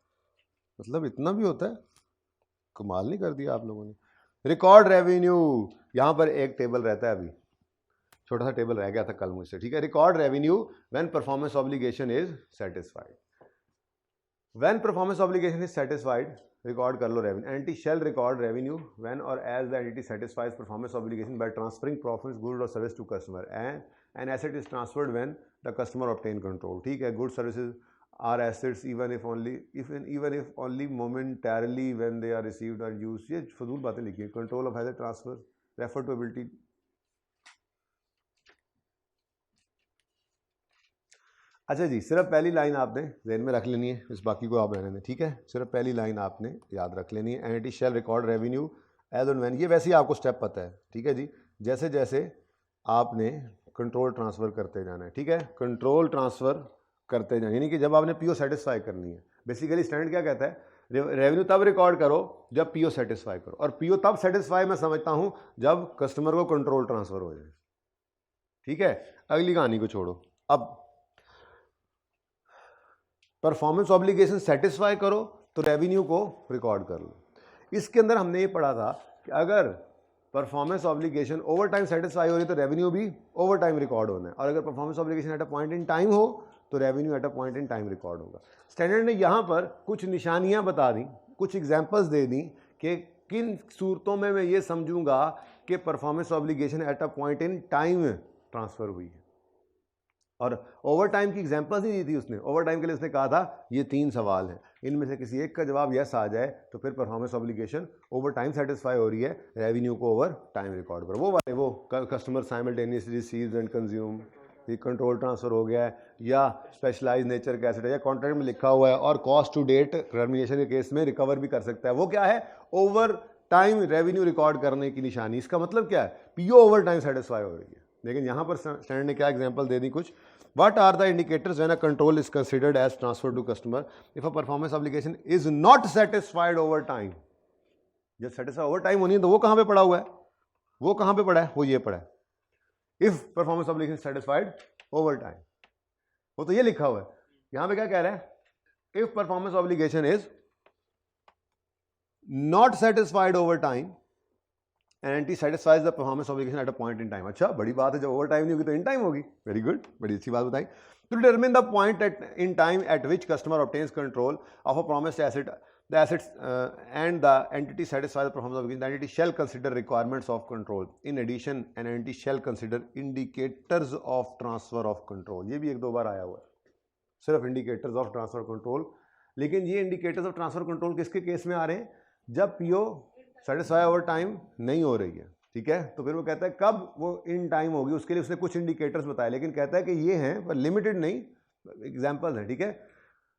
मतलब इतना भी होता है, कमाल नहीं कर दिया आप लोगों ने। रिकॉर्ड रेवेन्यू, यहां पर एक टेबल रहता है, अभी छोटा सा टेबल रह गया था कल मुझसे, ठीक है। Record revenue when performance obligation is satisfied. When performance obligation is satisfied, record कर लो revenue. Entity shall record revenue when और as the entity satisfies performance obligation by transferring profits, good और service to customer, and an asset is transferred when the customer obtain control, ठीक है। Good services are assets even if only momentarily when they are received or used। ये फजूल बातें लिखी है। Control of asset transfer, refer to ability. अच्छा जी, सिर्फ पहली लाइन आपने ज़हन में रख लेनी है, इस बाकी को आप रहने दें, ठीक है। सिर्फ पहली लाइन आपने याद रख लेनी है, entity shall record revenue as and when. ये वैसे ही आपको स्टेप पता है, ठीक है जी। जैसे जैसे आपने कंट्रोल ट्रांसफ़र करते जाना है, ठीक है, कंट्रोल ट्रांसफ़र करते जाए, यानी कि जब आपने पीओ सेटिस्फाई करनी है। बेसिकली स्टैंडर्ड क्या कहता है, रेवेन्यू तब रिकॉर्ड करो जब पीओ सेटिस्फाई करो, और पीओ तब सेटिस्फाई मैं समझता हूं जब कस्टमर को कंट्रोल ट्रांसफर हो जाए। ठीक है, अगली कहानी को छोड़ो। अब परफॉर्मेंस ऑब्लिगेशन सेटिस्फाई करो तो रेवेन्यू को रिकॉर्ड कर लो। इसके अंदर हमने ये पढ़ा था कि अगर performance obligation over time satisfy हो रही तो रेवेन्यू भी ओवर टाइम रिकॉर्ड होना है, और अगर performance obligation at a point in time हो तो revenue at a point in time record होगा। स्टैंडर्ड ने यहाँ पर कुछ निशानियाँ बता दी, कुछ एग्जाम्पल्स दे दी कि किन सूरतों में मैं ये समझूंगा कि performance obligation at a point in time transfer हुई है। और ओवर टाइम की एग्जांपल्स ही दी थी उसने। ओवर टाइम के लिए उसने कहा था ये 3 सवाल हैं, इनमें से किसी एक का जवाब यस आ जाए तो फिर performance obligation over time satisfy हो रही है, रेवेन्यू को ओवर टाइम रिकॉर्ड करो। वो वाले वो customer simultaneously receives and consume, ये कंट्रोल ट्रांसफर हो गया है, या स्पेशलाइज नेचर का एसेट है, या कॉन्ट्रैक्ट में लिखा हुआ है और कॉस्ट टू डेट टर्मिनेशन के केस में रिकवर भी कर सकता है। वो क्या है? ओवर टाइम रेवेन्यू रिकॉर्ड करने की निशानी। इसका मतलब क्या है? पीओ ओवर टाइम सेटिस्फाई हो रही है। लेकिन यहाँ पर स्टैंडर्ड ने क्या एग्जांपल दे दी कुछ। What are the indicators when a control is considered as transferred to customer if a performance obligation is not satisfied over time? जब satisfy over time होनी है तो वो कहाँ पे पड़ा हुआ है? वो कहाँ पे पड़ा है? वो ये पड़ा है, if performance obligation satisfied over time। वो तो ये लिखा हुआ है। यहाँ पे क्या कह रहा है? If performance obligation is not satisfied over time anti satisfies the performance obligation at a point in time। अच्छा, बड़ी बात है, जब ओवर टाइम नहीं होगी तो इन टाइम होगी। वेरी गुड, बड़ी अच्छी बात बताई। To determine the point in time at which customer obtains control of a promised asset, the assets and the entity satisfy the performance obligation, the entity shall consider requirements of control. In addition, an entity shall consider indicators of transfer of control। ये भी 1-2 बार आया हुआ है, सिर्फ indicators of transfer control। लेकिन ये indicators of transfer control किसके case में आ रहे हैं? जब पीओ सेटिस्फाई ओवर टाइम नहीं हो रही है। ठीक है, तो फिर वो कहता है कब वो इन टाइम होगी, उसके लिए उसने कुछ इंडिकेटर्स बताए, लेकिन कहता है कि ये हैं पर लिमिटेड नहीं, एग्जांपल्स हैं। ठीक है,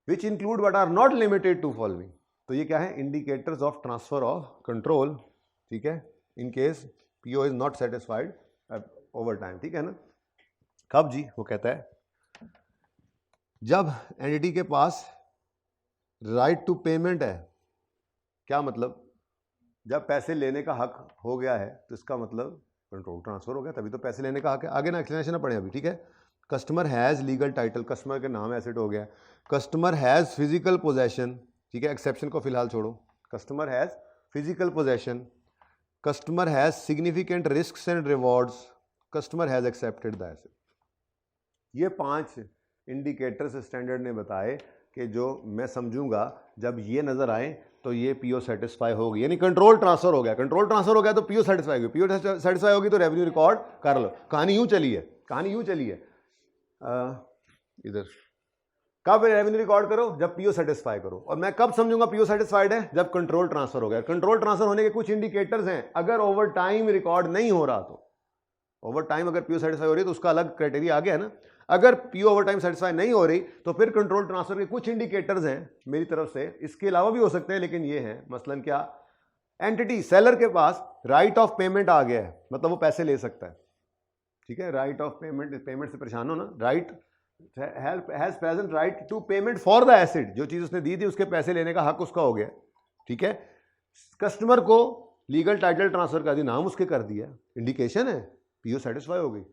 which include but are not limited to following. तो ये क्या है? Indicators of transfer of control. ठीक है, in case PO is not satisfied over time. ठीक है ना? कब जी? वो कहता है जब एंटिटी के पास राइट टू पेमेंट है। क्या मतलब? जब पैसे लेने का हक हो गया है तो इसका मतलब कंट्रोल ट्रांसफर हो गया, तभी तो पैसे लेने का हक है। आगे ना एक्सप्लेनेशन ना पढ़े अभी। ठीक है, customer has legal title, customer के नाम एसेट हो गया। Customer has physical possession. ठीक है, एक्सेप्शन को फिलहाल छोड़ो। Customer has physical possession, customer has significant risks and rewards, customer has accepted the asset. ये 5 इंडिकेटर्स स्टैंडर्ड ने बताए कि जो मैं समझूंगा जब ये नजर आए तो ये पीओ सेटिस्फाई होगी, यानी कंट्रोल ट्रांसफर हो गया। कंट्रोल ट्रांसफर हो गया तो पीओ सेटिस्फाई होगी, पीओ सेटिस्फाई होगी तो रेवेन्यू रिकॉर्ड कर लो। कहानी यूं चली है, कहानी यूं चली है। इधर कब रेवेन्यू रिकॉर्ड करो? जब पीओ सेटिस्फाई करो। और मैं कब समझूंगा पीओ सेटिस्फाइड है? जब कंट्रोल ट्रांसफर हो गया। कंट्रोल ट्रांसफर होने के कुछ इंडिकेटर्स हैं। अगर ओवर टाइम रिकॉर्ड नहीं हो रहा तो, ओवर टाइम अगर पीओ सेटिस्फाई हो रही है तो उसका अलग क्राइटेरिया आ गया है ना। अगर पीओ ओवर टाइम सेटिस्फाई नहीं हो रही तो फिर कंट्रोल ट्रांसफर के कुछ इंडिकेटर्स हैं मेरी तरफ से, इसके अलावा भी हो सकते हैं, लेकिन ये हैं। मसलन क्या? एंटिटी सेलर के पास राइट ऑफ पेमेंट आ गया है, मतलब वो पैसे ले सकता है। ठीक है, राइट ऑफ पेमेंट, पेमेंट से परेशान हो ना, right has present right to payment for the asset, जो चीज उसने दी थी उसके पैसे लेने का हक उसका हो गया। ठीक है, कस्टमर को लीगल टाइटल ट्रांसफर कर दी, नाम उसके कर दिया, इंडिकेशन है, पीओ सेटिस्फाई हो गई।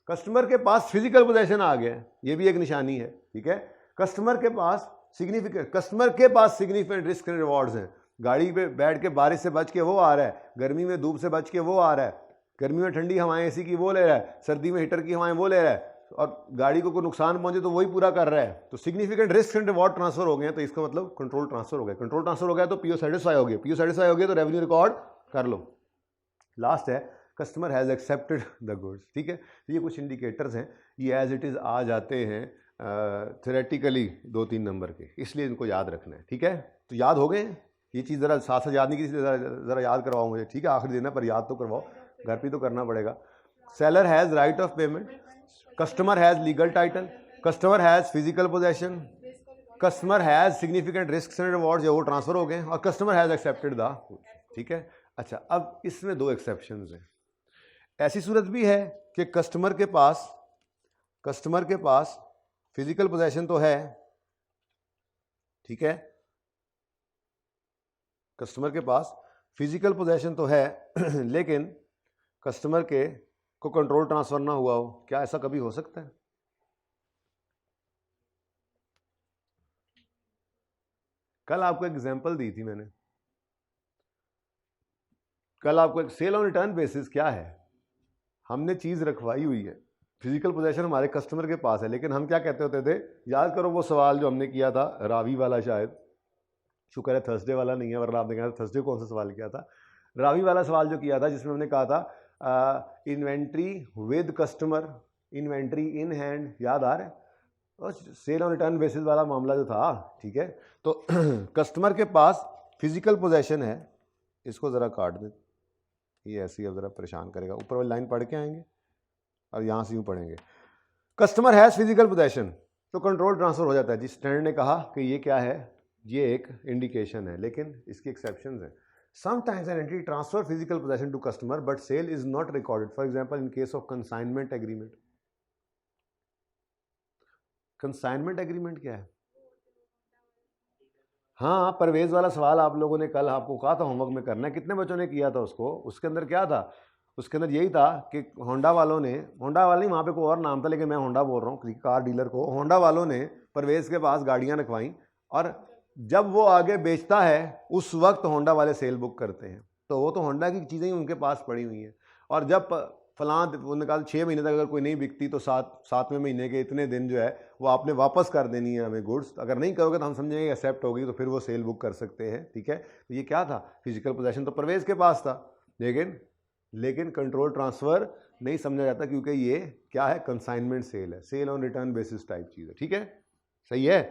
कस्टमर के पास फिजिकल पोजेशन आ गया, ये भी एक निशानी है। ठीक है, कस्टमर के पास सिग्निफिकेंट रिस्क एंड रिवॉर्ड्स हैं। गाड़ी पे बैठ के बारिश से बच के वो आ रहा है, गर्मी में धूप से बच के वो आ रहा है, गर्मी में ठंडी हवाएं एसी की वो ले रहा है, सर्दी में हीटर की हवाएं वो ले रहा है, और गाड़ी को कोई नुकसान पहुंचे तो वही पूरा कर रहा है। तो significant risk and reward transfer हो गए, तो इसका मतलब कंट्रोल ट्रांसफर हो गया। कंट्रोल ट्रांसफर हो गया तो पीओ सेटिस्फाई हो गया, पीओ सेटिस्फाई हो गया तो रेवेन्यू रिकॉर्ड कर लो। लास्ट है customer has accepted the goods. ठीक है, ये कुछ इंडिकेटर्स हैं, ये एज इट इज़ आ जाते हैं थ्योरेटिकली 2-3 नंबर के, इसलिए इनको याद रखना है। ठीक है, तो याद हो गए ये चीज़, ज़रा साथ साथ याद नहीं की, ज़रा याद करवाओ मुझे। ठीक है, आखिरी दिन है पर याद तो करवाओ, घर पे तो करना पड़ेगा। Seller has right of payment, customer has legal title, customer has physical possession, customer has significant risk and rewards, जो वो ट्रांसफर हो गए, और कस्टमर हैज़ एक्सेप्टेड द। ठीक है, अच्छा, अब इसमें 2 एक्सेप्शंस हैं। ऐसी सूरत भी है कि कस्टमर के पास फिजिकल पोजेशन तो है, ठीक है, कस्टमर के पास फिजिकल पोजेशन तो है लेकिन कस्टमर के को कंट्रोल ट्रांसफर ना हुआ हो, क्या ऐसा कभी हो सकता है? कल आपको एग्जांपल दी थी मैंने, कल आपको एक सेल ऑन रिटर्न बेसिस क्या है, हमने चीज रखवाई हुई है, फिजिकल पोजेशन हमारे कस्टमर के पास है, लेकिन हम क्या कहते होते थे, याद करो वो सवाल जो हमने किया था रावी वाला, शायद शुक्र है थर्सडे वाला नहीं है, वरना आपने कहा थर्सडे कौन सा सवाल किया था, रावी वाला सवाल जो किया था, जिसमें हमने कहा था inventory with customer, inventory in hand, याद आ रहा है? और सेल ऑन रिटर्न बेसिस वाला मामला जो था, ठीक है। तो कस्टमर के पास फिजिकल पोजेशन है, इसको ज़रा काट दे, ये ऐसे ही अब ज़रा परेशान करेगा, ऊपर वाली लाइन पढ़ के आएंगे और यहाँ से यूँ पढ़ेंगे, कस्टमर हैज़ फिजिकल पोजेशन, तो कंट्रोल ट्रांसफर हो जाता है जी। स्टैंडर्ड ने कहा कि ये क्या है, ये एक इंडिकेशन है, लेकिन इसकी एक्सेप्शंस हैं। Sometimes an entity transfer physical possession to customer but sale is not recorded, for example in case of consignment agreement. Consignment agreement क्या है? हाँ, परवेज वाला सवाल आप लोगों ने कल आपको कहा था होमवर्क में करना है, कितने बच्चों ने किया था उसको? उसके अंदर क्या था? उसके अंदर यही था कि होंडा वालों ने, होंडा वाले नहीं, वहाँ पे कोई और नाम था, लेकिन मैं होंडा बोल रहा हूँ, कार डीलर को, होंडा वालों ने परवेज के पास गाड़ियाँ रखवाई, और जब वो आगे बेचता है उस वक्त होंडा वाले सेल बुक करते हैं, तो वो तो होंडा की चीज़ें ही उनके पास पड़ी हुई हैं। और जब फलां उन्होंने कहा 6 महीने तक अगर कोई नहीं बिकती तो 7वें महीने के इतने दिन जो है वो आपने वापस कर देनी है हमें गुड्स, अगर नहीं करोगे तो हम समझेंगे एक्सेप्ट होगी, तो फिर वो सेल बुक कर सकते हैं, ठीक है। तो ये क्या था? फिजिकल पोजेशन तो परवेज के पास था, लेकिन कंट्रोल ट्रांसफर नहीं समझा जाता, क्योंकि ये क्या है? कंसाइनमेंट सेल है, sale on return basis type चीज़ है, ठीक है, सही है।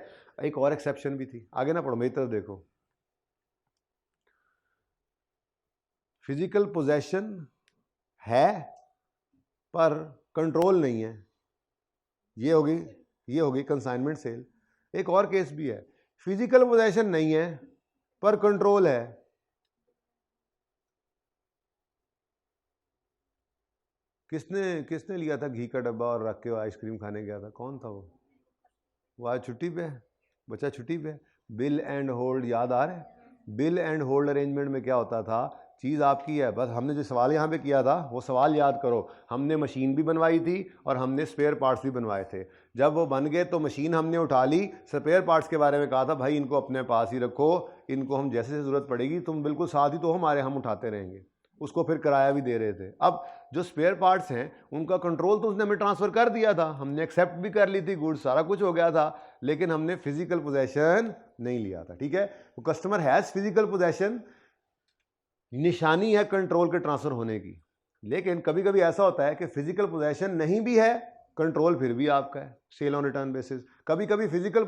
एक और एक्सेप्शन भी थी, आगे ना पढ़ो, मेरी तरफ देखो, फिजिकल पोजेशन है पर कंट्रोल नहीं है, ये होगी कंसाइनमेंट सेल। एक और केस भी है, फिजिकल पोजेशन नहीं है पर कंट्रोल है, किसने लिया था घी का डब्बा और रख के आइसक्रीम खाने गया था? कौन था वो आज छुट्टी पे है, बच्चा छुट्टी पे है। बिल एंड होल्ड याद आ रहा है? बिल एंड होल्ड अरेंजमेंट में क्या होता था, चीज़ आपकी है, बस हमने जो सवाल यहाँ पे किया था वो सवाल याद करो, हमने मशीन भी बनवाई थी और हमने स्पेयर पार्ट्स भी बनवाए थे। जब वो बन गए तो मशीन हमने उठा ली, स्पेयर पार्ट्स के बारे में कहा था भाई इनको अपने पास ही रखो, इनको हम जैसे ज़रूरत पड़ेगी तुम बिल्कुल साथ ही तो हमारे, हम उठाते रहेंगे, उसको फिर किराया भी दे रहे थे। अब जो स्पेयर पार्ट्स हैं उनका कंट्रोल तो उसने हमें ट्रांसफ़र कर दिया था, हमने एक्सेप्ट भी कर ली थी, गुड्स सारा कुछ हो गया था, लेकिन हमने फिजिकल पोजेशन नहीं लिया था, ठीक है। तो कस्टमर हैज़ फिजिकल पोजेशन निशानी है कंट्रोल के ट्रांसफर होने की, लेकिन कभी कभी ऐसा होता है कि फिजिकल पोजेशन नहीं भी है, कंट्रोल फिर भी आपका है, सेल ऑन रिटर्न बेसिस। कभी कभी फिजिकल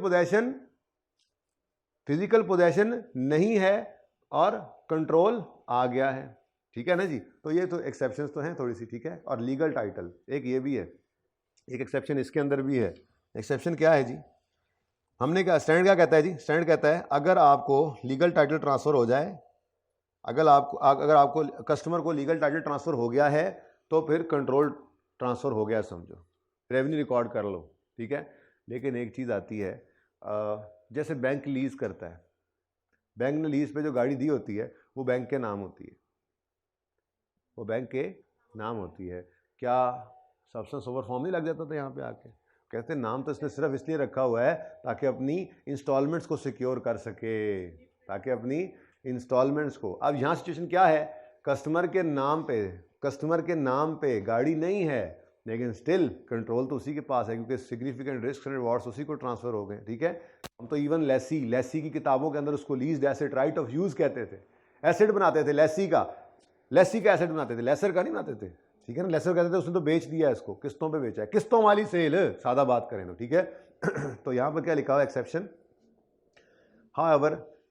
पोजेशन नहीं है और कंट्रोल आ गया है, ठीक है ना जी। तो ये तो एक्सेप्शंस तो हैं थोड़ी सी, ठीक है। और लीगल टाइटल एक ये भी है, एक एक्सेप्शन इसके अंदर भी है। एक्सेप्शन क्या है जी? हमने क्या, स्टैंडर्ड क्या कहता है जी? स्टैंडर्ड कहता है अगर आपको लीगल टाइटल ट्रांसफर हो जाए, अगर आपको कस्टमर को लीगल टाइटल ट्रांसफर हो गया है तो फिर कंट्रोल ट्रांसफर हो गया समझो, रेवेन्यू रिकॉर्ड कर लो, ठीक है। लेकिन एक चीज़ आती है, जैसे बैंक लीज करता है, बैंक ने लीज पे जो गाड़ी दी होती है वो बैंक के नाम होती है, वो बैंक के नाम होती है। क्या सब्सटेंस ओवर फॉर्म नहीं लग जाता था यहाँ पे आके? कहते हैं नाम तो इसने सिर्फ इसलिए रखा हुआ है ताकि अपनी इंस्टॉलमेंट्स को सिक्योर कर सके, ताकि अपनी इंस्टॉलमेंट्स को। अब यहाँ सिचुएशन क्या है, कस्टमर के नाम पे गाड़ी नहीं है, लेकिन स्टिल कंट्रोल तो उसी के पास है, क्योंकि सिग्निफिकेंट रिस्क एंड रिवॉर्ड्स उसी को ट्रांसफर हो गए, ठीक है। हम तो इवन लेसी की किताबों के अंदर उसको leased asset, right of use कहते थे, एसेट बनाते थे, लेसी का एसेट बनाते थे, लेसर का नहीं बनाते थे, ठीक है ना। लेसर कहते थे उसने तो बेच दिया, इसको किस्तों पे बेचा है, किस्तों वाली सेल, सादा बात करें तो, ठीक है। तो यहाँ पर क्या लिखा हुआ exception, however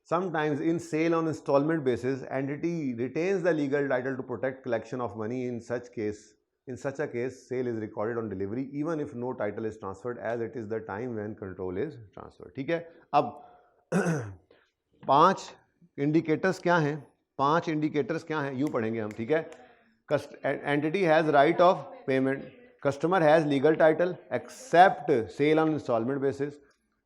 sometimes in sale on installment basis entity retains the legal title to protect collection of money. In such a case sale is recorded on delivery even if no title is transferred, as it is the time when control is transferred, ठीक है। अब 5 indicators क्या हैं, 5 indicators क्या हैं, यूँ पढ़ेंगे हम, ठीक है। Entity has right of payment, customer has legal title except sale on instalment basis,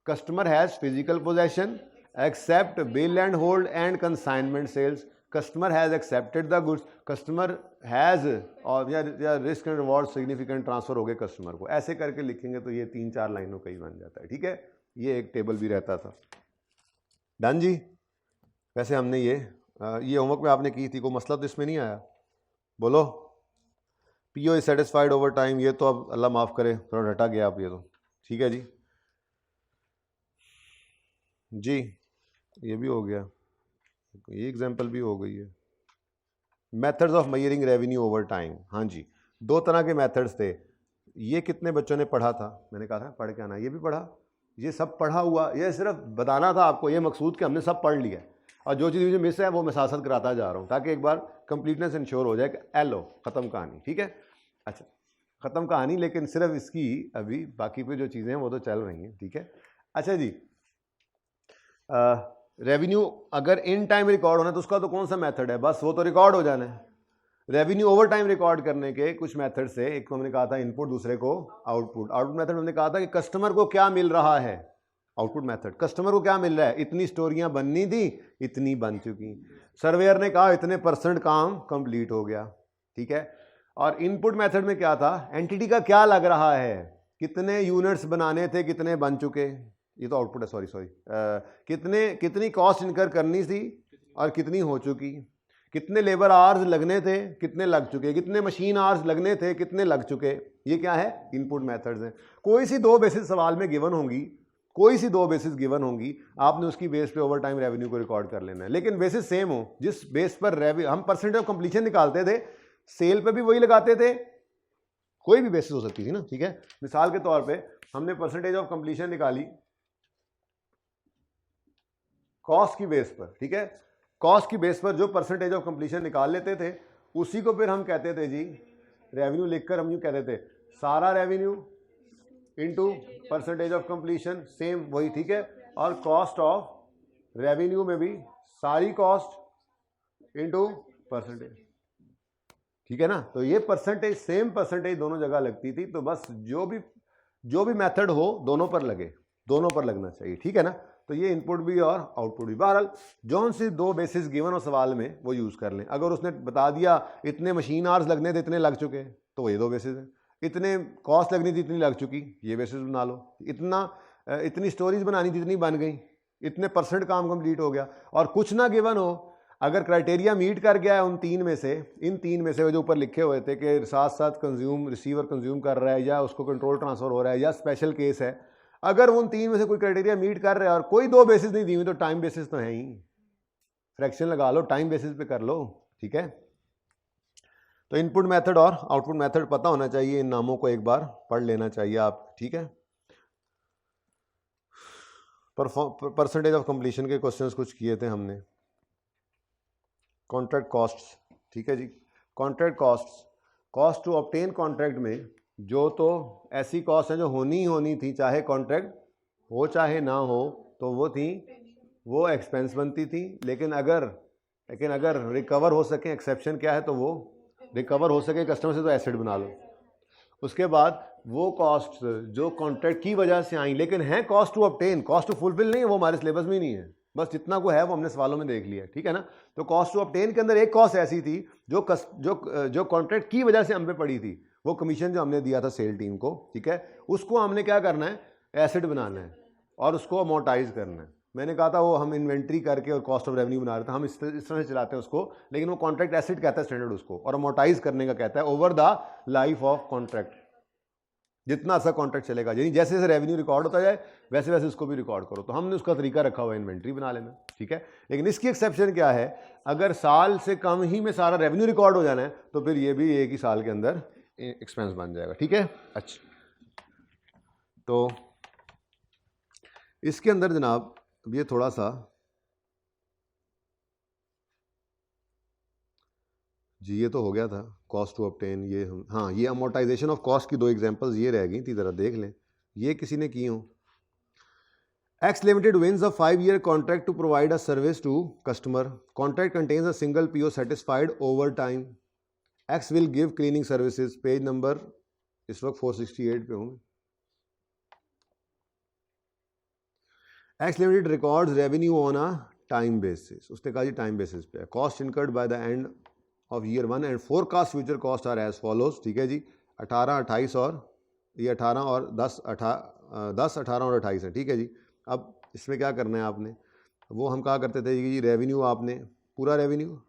customer has physical possession except bill and hold and consignment sales, customer has accepted the goods, customer has, और या risk and reward significant transfer हो गए customer को। ऐसे करके लिखेंगे तो ये 3-4 लाइनों का ही बन जाता है। ठीक है, ये एक टेबल भी रहता था। डन जी। वैसे हमने ये होमवर्क में आपने की थी, कोई मसला तो इसमें नहीं आया? बोलो। PO is satisfied over time, ये तो अब अल्लाह माफ़ करे थोड़ा रटा गया आप, ये तो ठीक है जी। जी ये भी हो गया, ये एग्जांपल भी हो गई है। Methods of measuring revenue over time, हाँ जी 2 तरह के मेथड्स थे। ये कितने बच्चों ने पढ़ा था? मैंने कहा था पढ़ के आना, ये भी पढ़ा, ये सब पढ़ा हुआ, ये सिर्फ बताना था आपको, ये मकसूद कि हमने सब पढ़ लिया और जो चीज़ मुझे मिस है वो मैं साथ साथ कराता जा रहा हूँ ताकि एक बार कंप्लीटनेस इंश्योर हो जाए कि एलो ख़त्म कहानी। ठीक है, अच्छा ख़त्म कहानी, लेकिन सिर्फ इसकी अभी बाकी पे जो चीज़ें हैं वो तो चल रही हैं। ठीक है, अच्छा जी। रेवेन्यू अगर इन टाइम रिकॉर्ड होना है तो उसका तो कौन सा मेथड है? बस वो तो रिकॉर्ड हो जाना है। रेवेन्यू ओवर टाइम रिकॉर्ड करने के कुछ मेथड से, एक को हमने कहा था इनपुट, दूसरे को आउटपुट। आउटपुट मेथड में हमने कहा था कि कस्टमर को क्या मिल रहा है, आउटपुट मेथड कस्टमर को क्या मिल रहा है, इतनी स्टोरियां बननी थी, इतनी बन चुकी, सर्वेयर ने कहा इतने % काम कंप्लीट हो गया। ठीक है, और इनपुट मेथड में क्या था, एंटिटी का क्या लग रहा है, कितने यूनिट्स बनाने थे, कितने बन चुके, ये तो आउटपुट है, सॉरी कितनी कॉस्ट इनकर करनी थी और कितनी हो चुकी, कितने लेबर आवर्स लगने थे, कितने लग चुके, कितने मशीन आवर्स लगने थे, कितने लग चुके। ये क्या है, इनपुट मेथड्स हैं। कोई सी 2 बेसिस सवाल में गिवन होंगी, कोई सी 2 बेसिस गिवन होंगी, आपने उसकी बेस पे ओवर टाइम रेवेन्यू को रिकॉर्ड कर लेना है, लेकिन बेसिस सेम हो। जिस बेस पर हम परसेंटेज ऑफ कंप्लीशन निकालते थे, सेल पे भी वही लगाते थे, कोई भी बेसिस हो सकती थी ना। ठीक है, मिसाल के तौर पे हमने परसेंटेज ऑफ कंप्लीशन निकाली कॉस्ट की बेस पर। ठीक है, कॉस्ट की बेस पर जो परसेंटेज ऑफ कंप्लीशन निकाल लेते थे, उसी को फिर हम कहते थे जी रेवेन्यू, लिखकर हम यूँ कहते थे सारा revenue into percentage of completion, same वही। ठीक है, और कॉस्ट ऑफ रेवेन्यू में भी सारी कॉस्ट इनटू परसेंटेज। ठीक है ना, तो ये परसेंटेज, सेम परसेंटेज दोनों जगह लगती थी। तो बस जो भी मेथड हो दोनों पर लगे, दोनों पर लगना चाहिए। ठीक है ना, तो ये इनपुट भी और आउटपुट भी। बहरहाल जौन सी 2 बेसिस गिवन हो सवाल में वो यूज़ कर लें। अगर उसने बता दिया इतने मशीन आवर्स लगने थे, इतने लग चुके, तो ये 2 बेसिस है। इतने कॉस्ट लगनी थी, इतनी लग चुकी, ये बेसिस बना लो। इतनी स्टोरीज बनानी थी, इतनी बन गई, इतने % काम कंप्लीट हो गया। और कुछ ना गिवन हो, अगर क्राइटेरिया मीट कर गया है उन 3 में से, इन 3 में से जो ऊपर लिखे हुए थे कि साथ साथ रिसीवर कंज्यूम कर रहा है या उसको कंट्रोल ट्रांसफर हो रहा है या स्पेशल केस है, अगर उन 3 में से कोई क्राइटेरिया मीट कर रहा है और कोई 2 बेसिस नहीं दी हुई, तो टाइम बेसिस तो है ही, फ्रैक्शन लगा लो, टाइम बेसिस पे कर लो। ठीक है, तो इनपुट मेथड और आउटपुट मेथड पता होना चाहिए, इन नामों को एक बार पढ़ लेना चाहिए आप। ठीक है, परसेंटेज ऑफ कंप्लीशन के क्वेश्चंस कुछ किए थे हमने। कॉन्ट्रैक्ट कॉस्ट्स, ठीक है जी, contract costs, cost to obtain contract में जो तो ऐसी कॉस्ट है जो होनी ही होनी थी, चाहे कॉन्ट्रैक्ट हो चाहे ना हो, तो वो एक्सपेंस बनती थी। लेकिन अगर रिकवर हो सके, एक्सेप्शन क्या है, तो वो रिकवर हो सके कस्टमर से, तो एसेट बना लो। उसके बाद वो कॉस्ट जो कॉन्ट्रैक्ट की वजह से आई लेकिन है cost to obtain, cost to fulfil नहीं है, वो हमारे सिलेबस में ही नहीं है, बस जितना को है वो हमने सवालों में देख लिया। ठीक है ना, तो कॉस्ट टू ऑब्टेन के अंदर एक कॉस्ट ऐसी थी जो कॉन्ट्रैक्ट की वजह से हम पे पड़ी थी, वो कमीशन जो हमने दिया था सेल टीम को। ठीक है, उसको हमने क्या करना है, एसेट बनाना है और उसको अमोर्टाइज करना है। मैंने कहा था वो हम इन्वेंट्री करके और कॉस्ट ऑफ रेवेन्यू बना रहे थे, हम इस तरह से चलाते हैं उसको, लेकिन वो कॉन्ट्रैक्ट एसेट कहता है स्टैंडर्ड उसको, और अमोर्टाइज करने का कहता है over the life of contract, जितना सा कॉन्ट्रैक्ट चलेगा, यानी जैसे जैसे रेवेन्यू रिकॉर्ड होता जाए वैसे वैसे उसको भी रिकॉर्ड करो। तो हमने उसका तरीका रखा हुआ है इन्वेंट्री बना लेना। ठीक है, लेकिन इसकी एक्सेप्शन क्या है, अगर साल से कम ही में सारा रेवेन्यू रिकॉर्ड हो जाना है तो फिर ये भी एक ही साल के अंदर एक्सपेंस बन जाएगा। ठीक है, अच्छा, तो इसके अंदर जनाब ये थोड़ा सा जी, ये तो हो गया था कॉस्ट टू ऑब्टेन, ये हाँ, ये अमोर्टाइजेशन ऑफ कॉस्ट की 2 एग्जांपल्स ये रह गई थी, ज़रा देख लें, ये किसी ने की हो। X Limited wins a 5-year contract to provide a service to customer. Contract contains a single PO satisfied over time. X will give cleaning services. Page number इस वक्त 468 पे हूँ। X limited records revenue on a time basis, उसने कहा जी time basis पे, cost incurred by the end of year 1 and forecast future cost are as follows, ठीक है जी। 18, 28 और ये 18 और 10, 18 और 28 है, ठीक है जी। अब इसमें क्या करना है आपने, वो हम कहा करते थे कि रेवेन्यू आपने पूरा रेवेन्यू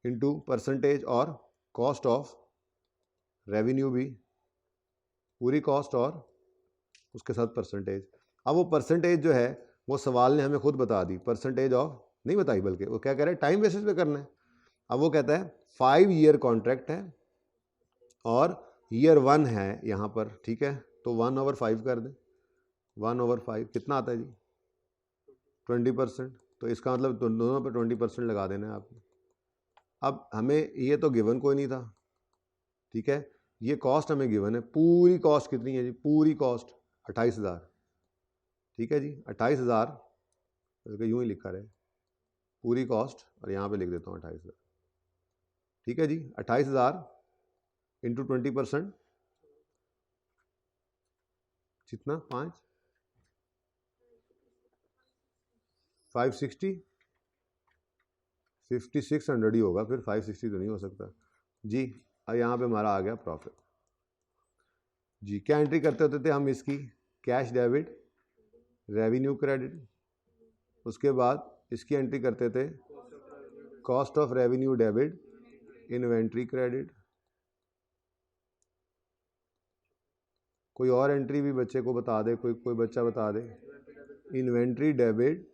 इनटू परसेंटेज और कॉस्ट ऑफ रेवेन्यू भी पूरी कॉस्ट और उसके साथ परसेंटेज। अब वो परसेंटेज जो है वो सवाल ने हमें खुद बता दी, परसेंटेज ऑफ नहीं बताई, बल्कि वो क्या कह रहा है टाइम बेसिस पे करना है। अब वो कहता है 5 ईयर कॉन्ट्रैक्ट है और ईयर 1 है यहाँ पर, ठीक है, तो 1/5 कर दें। 1/5 कितना आता है जी, 20%। तो इसका मतलब दोनों पे 20% लगा देना है आपने। अब हमें ये तो गिवन कोई नहीं था, ठीक है, ये कॉस्ट हमें गिवन है, पूरी कॉस्ट कितनी है जी, पूरी कॉस्ट 28,000, ठीक है जी। 28,000 यूँ ही लिखा रहे पूरी कॉस्ट, और यहाँ पे लिख देता हूँ 28,000, ठीक है जी। 28,000 इंटू 20%, कितना, 560, 5600 ही होगा फिर, 560 तो नहीं हो सकता जी। और यहाँ पे हमारा आ गया प्रॉफिट जी। क्या एंट्री करते होते थे हम इसकी, कैश डेबिट, रेवेन्यू क्रेडिट, उसके बाद इसकी एंट्री करते थे cost of revenue debit, inventory credit. कोई और एंट्री भी बच्चे को बता दे, कोई बच्चा बता दे, इन्वेंट्री डेबिट,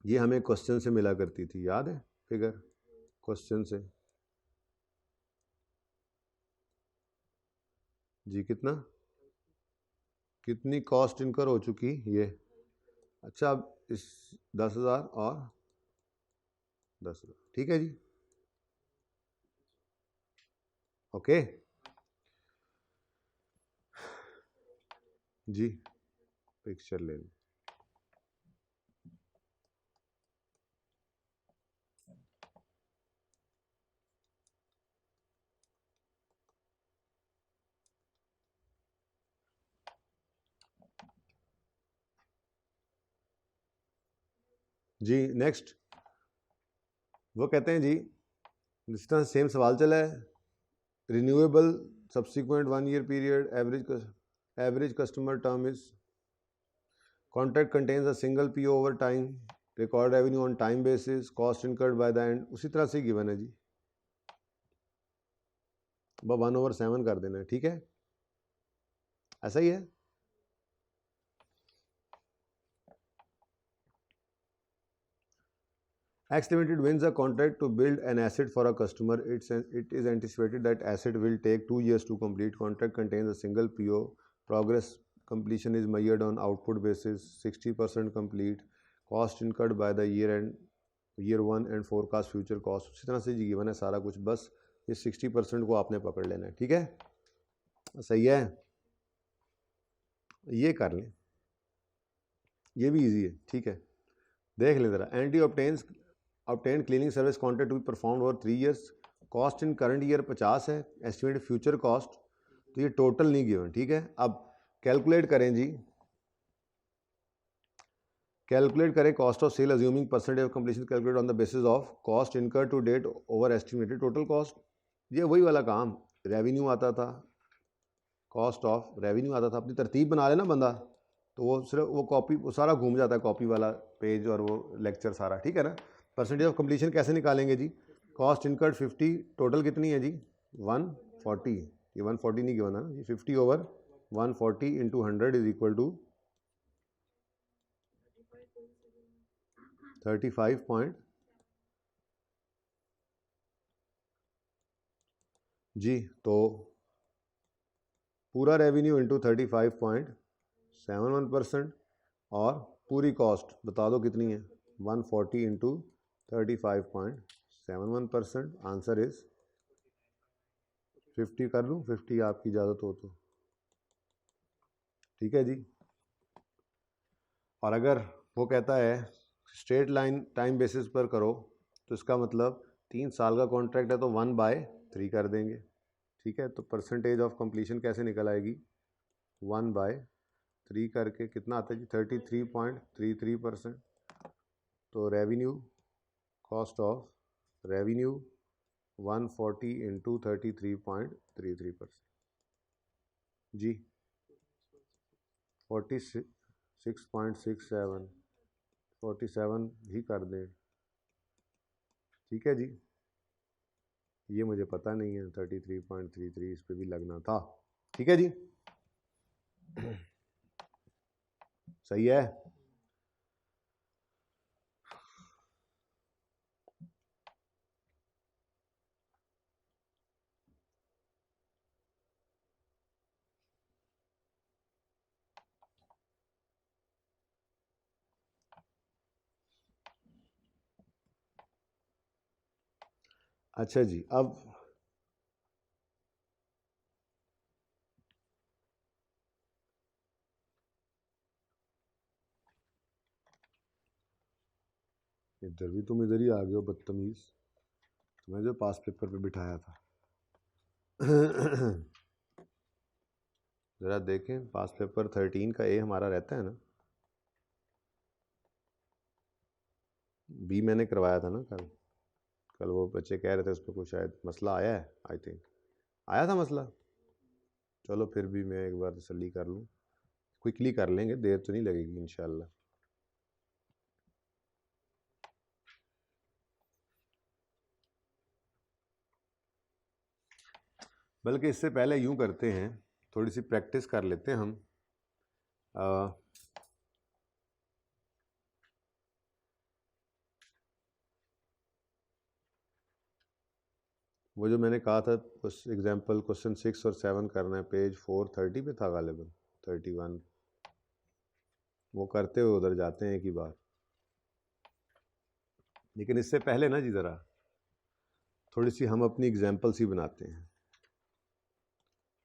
ये हमें क्वेश्चन से मिला करती थी, याद है फिगर क्वेश्चन से जी। कितनी कॉस्ट इनकर हो चुकी ये, अच्छा अब इस 10,000 और 10,000, ठीक है जी, ओके जी। पिक्चर ले लें जी। नेक्स्ट वो कहते हैं जी, जिस तरह सेम सवाल चला है, renewable subsequent 1 year period, average customer term is, contract contains a single PO over time, record revenue on time basis, cost incurred by the and, उसी तरह से गिवन है जी। 1/7 कर देना है, ठीक है, ऐसा ही है। X Limited wins a contract to build an asset for a customer. It is anticipated that asset will take 2 years to complete. Contract contains a single PO. Progress completion is measured on output basis. 60% complete. Cost incurred by the year 1 and forecast future cost. उसी तरह से given है सारा कुछ, बस ये 60% को आपने पकड़ लेना है, ठीक है, सही है, ये कर लें, ये भी इजी है, ठीक है। देख लें ज़रा, anti obtained cleaning service contract to be performed over 3 years, cost in current year 50 है, एस्टिमेटेड फ्यूचर कॉस्ट, तो ये टोटल नहीं गिवन, ठीक है। अब कैलकुलेट करें जी, कैलकुलेट करें cost of sale assuming percentage of completion, calculate on the basis of cost incur to date over estimated total cost. ये वही वाला काम, रेवेन्यू आता था, कॉस्ट ऑफ रेवेन्यू आता था, अपनी तरतीब बना लेना बंदा, तो वो सिर्फ वो कॉपी, वो सारा घूम जाता है कॉपी वाला पेज और वो लेक्चर सारा, ठीक है ना। परसेंटेज ऑफ कंप्लीशन कैसे निकालेंगे जी, कॉस्ट इनकर्ड 50, टोटल कितनी है जी 140, ये 140 नहीं गिवन है ना जी, 50 over 140 into 100 is equal to 35 point जी। तो पूरा रेवेन्यू इंटू 35.71% और पूरी कॉस्ट बता दो कितनी है, 140 इंटू 35.71%, आंसर इज 50 कर लूँ, 50 आपकी इजाज़त हो तो, ठीक है जी। और अगर वो कहता है स्ट्रेट लाइन टाइम बेसिस पर करो, तो इसका मतलब 3 साल का कॉन्ट्रैक्ट है तो 1/3 कर देंगे, ठीक है। तो परसेंटेज ऑफ कंप्लीशन कैसे निकल आएगी, 1/3 3 करके कितना आता है जी 33.33%। तो revenue, cost of revenue 140 into 33.33% जी 46.67 47 ही कर दें, ठीक है जी। ये मुझे पता नहीं है, 33.33 इस पे भी लगना था, ठीक है जी। सही है। अच्छा जी, अब इधर भी तुम इधर ही आ गए हो बदतमीज, तुम्हें जो पास पेपर पे बिठाया था। जरा देखें पास पेपर 13 का ए हमारा रहता है ना, बी मैंने करवाया था ना कल वो बच्चे कह रहे थे उस पर कुछ शायद मसला आया है, आई थिंक आया था मसला। चलो फिर भी मैं एक बार तसल्ली कर लूँ, क्विकली कर लेंगे, देर तो नहीं लगेगी इंशाल्लाह। बल्कि इससे पहले यूँ करते हैं, थोड़ी सी प्रैक्टिस कर लेते हैं हम। वो जो मैंने कहा था उस एग्जाम्पल क्वेश्चन 6 और 7 करना है, पेज 430 पे था गालिबन 31, वो करते हुए उधर जाते हैं एक ही बार। लेकिन इससे पहले ना जी ज़रा थोड़ी सी हम अपनी एग्जाम्पल्स ही बनाते हैं।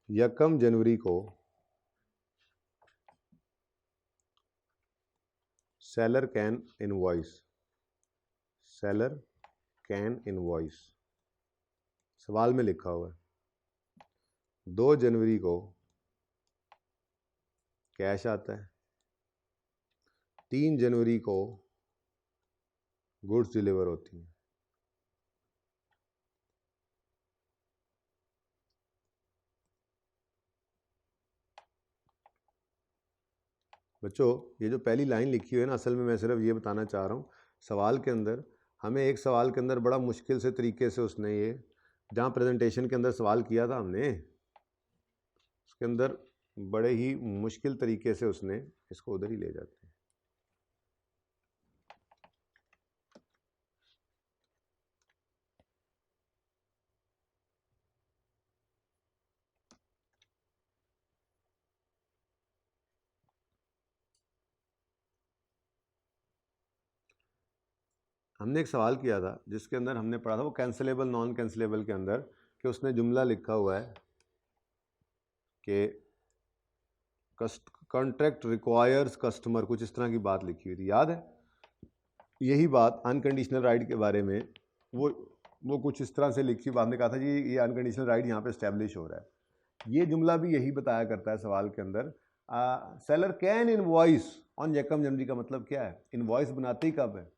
1 जनवरी को seller can invoice, seller can invoice सवाल में लिखा हुआ है। 2 जनवरी को कैश आता है, 3 जनवरी को गुड्स डिलीवर होती हैं। बच्चों ये जो पहली लाइन लिखी हुई है ना, असल में मैं सिर्फ ये बताना चाह रहा हूँ, सवाल के अंदर हमें एक सवाल के अंदर बड़ा मुश्किल से तरीके से उसने ये, जहाँ प्रेजेंटेशन के अंदर सवाल किया था हमने, उसके अंदर बड़े ही मुश्किल तरीके से उसने इसको उधर ही ले जाते हैं। हमने एक सवाल किया था जिसके अंदर हमने पढ़ा था वो कैंसिलेबल नॉन कैंसिलेबल के अंदर, कि उसने जुमला लिखा हुआ है कि कॉन्ट्रैक्ट रिक्वायर्स कस्टमर, कुछ इस तरह की बात लिखी हुई थी, याद है? यही बात अनकंडीशनल राइट के बारे में वो कुछ इस तरह से लिखी, बाद में कहा था जी ये अनकंडीशनल राइट यहाँ पे स्टैब्लिश हो रहा है। ये जुमला भी यही बताया करता है सवाल के अंदर। सेलर कैन इनवॉइस ऑन 1 जनवरी का मतलब क्या है? इनवॉइस बनाते ही कब है?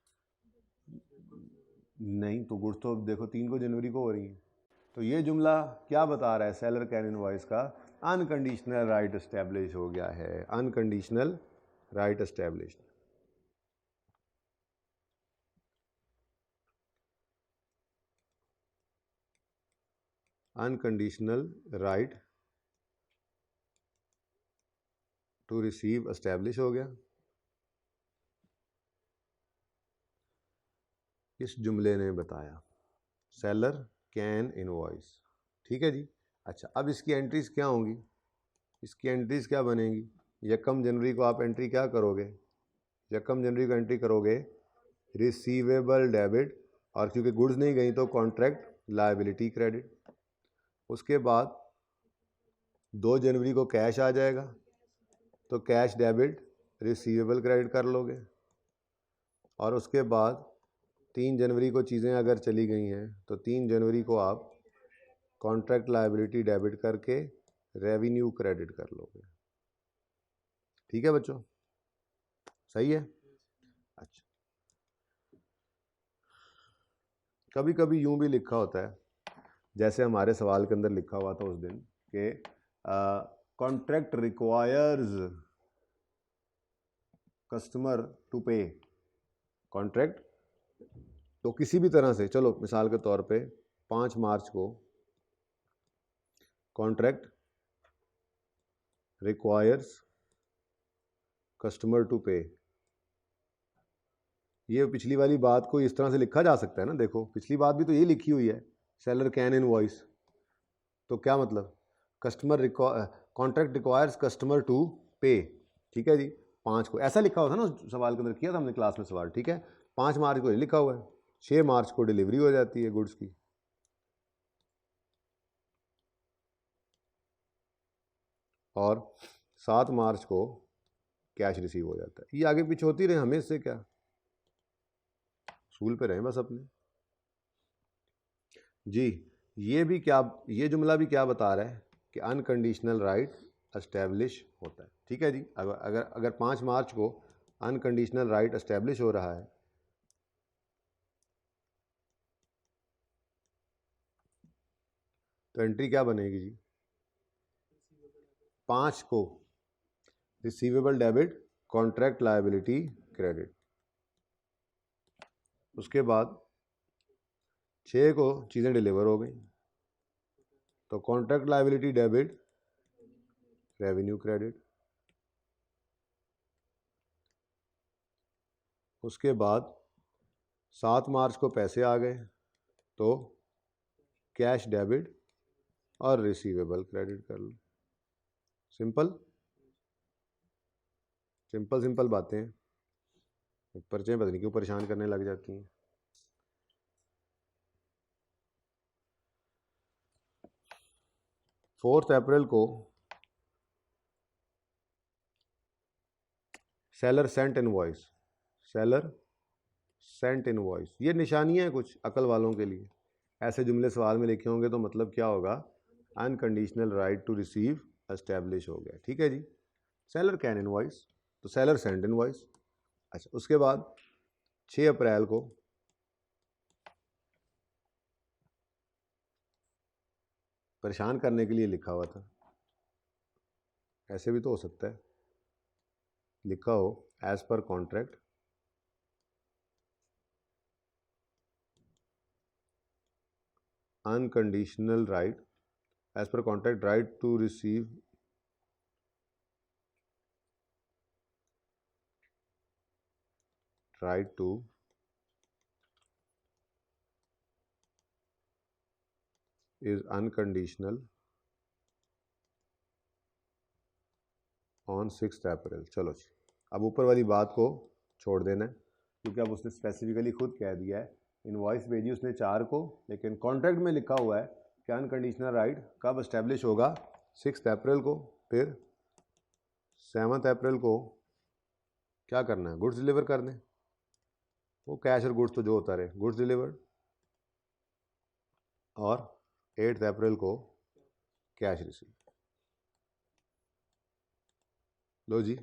नहीं तो गुड्स तो देखो 3 जनवरी को हो रही है। तो ये जुमला क्या बता रहा है? सेलर कैन इनवॉइस का अनकंडीशनल राइट एस्टैब्लिश हो गया है, unconditional right establish. Unconditional right to receive establish हो गया इस जुमले ने बताया, सेलर कैन इनवॉइस, ठीक है जी। अच्छा अब इसकी एंट्रीज क्या होंगी? इसकी एंट्रीज क्या बनेंगी? 1 जनवरी को आप एंट्री क्या करोगे? 1 जनवरी को एंट्री करोगे रिसीवेबल डेबिट, और क्योंकि गुड्स नहीं गई तो कॉन्ट्रैक्ट लायबिलिटी क्रेडिट। उसके बाद 2 जनवरी को कैश आ जाएगा तो कैश डेबिट रिसीवेबल क्रेडिट कर लोगे, और उसके बाद 3 जनवरी को चीज़ें अगर चली गई हैं तो 3 जनवरी को आप कॉन्ट्रैक्ट लायबिलिटी डेबिट करके रेवेन्यू क्रेडिट कर लोगे। ठीक है बच्चों, सही है। अच्छा, कभी कभी यूं भी लिखा होता है, जैसे हमारे सवाल के अंदर लिखा हुआ था उस दिन कि कॉन्ट्रैक्ट रिक्वायर्स कस्टमर टू पे। कॉन्ट्रैक्ट तो किसी भी तरह से, चलो मिसाल के तौर पे 5 मार्च को कॉन्ट्रैक्ट रिक्वायर्स कस्टमर टू पे, ये पिछली वाली बात को इस तरह से लिखा जा सकता है ना। देखो पिछली बात भी तो ये लिखी हुई है, सेलर कैन इनवॉइस, तो क्या मतलब, customer contract requires customer to pay, ठीक है जी। 5 को ऐसा लिखा हुआ था ना उस सवाल के अंदर, किया था हमने क्लास में सवाल, ठीक है। 5 मार्च को लिखा हुआ है, 6 मार्च को डिलीवरी हो जाती है गुड्स की, और 7 मार्च को कैश रिसीव हो जाता है। ये आगे पीछे होती रहे, हमें इससे क्या, सूल पे रहें बस अपने जी। ये भी क्या, ये जुमला भी क्या बता रहा है कि अनकंडीशनल राइट एस्टैब्लिश होता है, ठीक है जी। अगर 5 मार्च को अनकंडीशनल राइट एस्टैब्लिश हो रहा है तो एंट्री क्या बनेगी जी, 5 को receivable debit contract liability credit, उसके बाद 6 को चीज़ें डिलीवर हो गई तो contract liability debit revenue credit, उसके बाद 7 मार्च को पैसे आ गए तो कैश डेबिट और रिसीवेबल क्रेडिट कर लो। सिंपल सिंपल सिंपल बातें, पर्चे पता नहीं क्यों परेशान करने लग जाती हैं। 4 अप्रैल को seller sent invoice, seller sent invoice, ये निशानियाँ हैं कुछ अकल वालों के लिए। ऐसे जुमले सवाल में लिखे होंगे तो मतलब क्या होगा, unconditional right to receive establish हो गया, ठीक है जी। सेलर कैन इनवॉइस तो सेलर सेंट इनवॉइस। अच्छा, उसके बाद 6 अप्रैल को परेशान करने के लिए लिखा हुआ था, ऐसे भी तो हो सकता है, लिखा हो as per contract unconditional right, as per contract right to receive right to is unconditional on 6 April. चलो जी, अब ऊपर वाली बात को छोड़ देना है क्योंकि अब उसने स्पेसिफिकली खुद कह दिया है, इनवॉइस भेजी उसने 4 को, लेकिन कॉन्ट्रैक्ट में लिखा हुआ है कि अनकंडीशनल राइट कब इस्टेब्लिश होगा, 6 अप्रैल को। फिर 7 अप्रैल को क्या करना है, गुड्स डिलीवर करने, वो कैश और गुड्स तो जो होता रहे, गुड्स डिलीवर्ड, और 8 अप्रैल को कैश रिसीव। लो जी,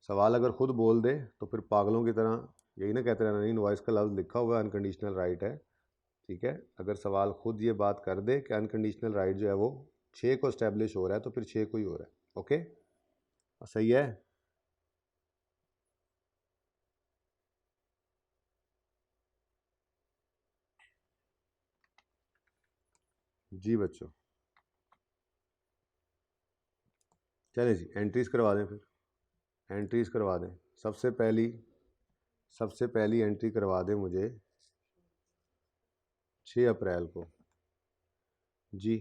सवाल अगर खुद बोल दे तो फिर पागलों की तरह यही ना कहते रहना, नहीं इनवॉइस का लफ्ज़ लिखा हुआ है, अनकंडीशनल राइट है, ठीक है। अगर सवाल खुद ये बात कर दे कि अनकंडीशनल राइट जो है वो 6 को इस्टेब्लिश हो रहा है तो फिर 6 को ही हो रहा है, ओके, सही है। जी बच्चों, चलें जी, एंट्रीज करवा दें, फिर एंट्रीज करवा दें। सबसे पहली एंट्री करवा दें मुझे 6 अप्रैल को जी।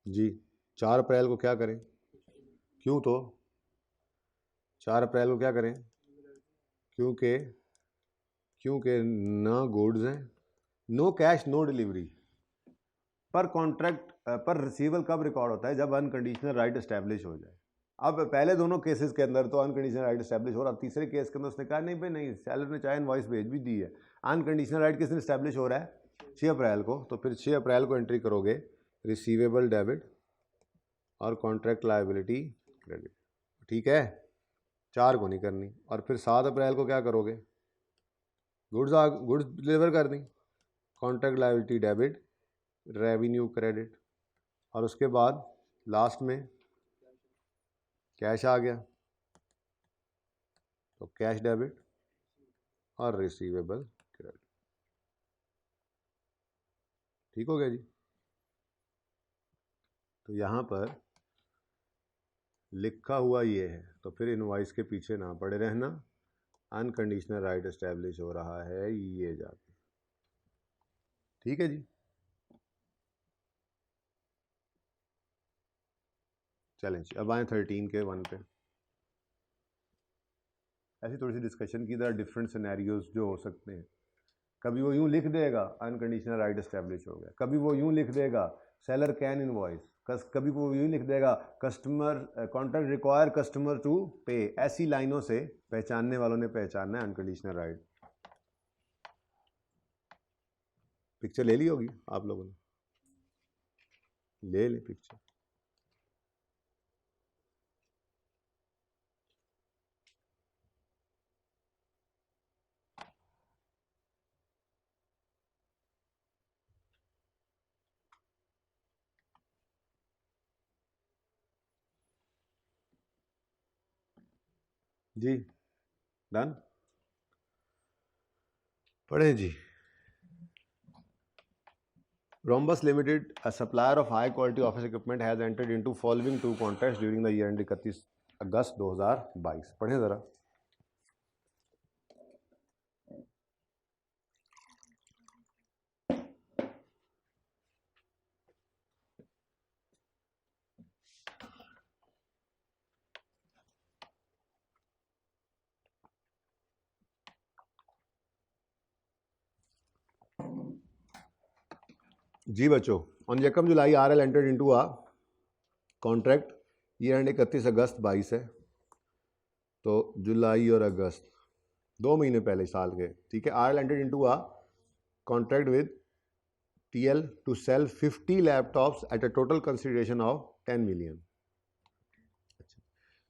जी 4 अप्रैल को क्या करें, क्यों तो 4 अप्रैल को क्या करें, क्योंकि क्योंकि ना गुड्स हैं, नो कैश नो डिलीवरी, पर कॉन्ट्रैक्ट पर रिसीवल कब रिकॉर्ड होता है, जब अनकंडीशनल राइट एस्टैब्लिश हो जाए, अब पहले दोनों केसेस के अंदर तो अनकंडीशनल राइट एस्टैब्लिश हो रहा, तीसरे केस के अंदर उसने कहा नहीं भाई नहीं, सेलर ने चाहे इनवॉइस भेज भी दी है, अनकंडीशनल राइट किस दिन एस्टैब्लिश हो रहा है, 6 अप्रैल को। तो फिर 6 अप्रैल को एंट्री करोगे रिसीवेबल डेबिट और कॉन्ट्रैक्ट लायबिलिटी क्रेडिट, ठीक है, 4 को नहीं करनी। और फिर 7 अप्रैल को क्या करोगे, गुड्स डिलीवर कर दी, contract liability debit, revenue credit, और उसके बाद लास्ट में कैश आ गया, तो कैश डेबिट और रिसीवेबल क्रेडिट। ठीक हो गया जी। तो यहाँ पर लिखा हुआ ये है, तो फिर इनवॉइस के पीछे ना पड़े रहना, अनकंडीशनल राइट एस्टैब्लिश हो रहा है ये जाके। ठीक है जी। चलें जी, अब आए 13 के 1 पे। ऐसी थोड़ी सी डिस्कशन की तरह डिफरेंट सिनेरियोज जो हो सकते हैं। कभी वो यूं लिख देगा अनकंडीशनल राइट एस्टैब्लिश हो गया, कभी वो यूं लिख देगा सेलर कैन इनवॉइस, कभी वो यूं लिख देगा customer contract require customer to pay. ऐसी लाइनों से पहचानने वालों ने पहचानना है अनकंडीशनल राइट। पिक्चर ले ली होगी आप लोगों ने, ले पिक्चर। जी डन, पढ़े जी। Rhombus Limited, a supplier of high quality office equipment, has entered into following 2 contracts during the year ending 31 अगस्त 2022। पढ़ें ज़रा। जी बच्चों, ऑन यकम जुलाई RL entered into a contract, year and 31 अगस्त 22 है, तो जुलाई और अगस्त 2 महीने पहले साल के, ठीक है। RL entered into a contract with TL to sell 50 laptops at a total consideration of 10 million.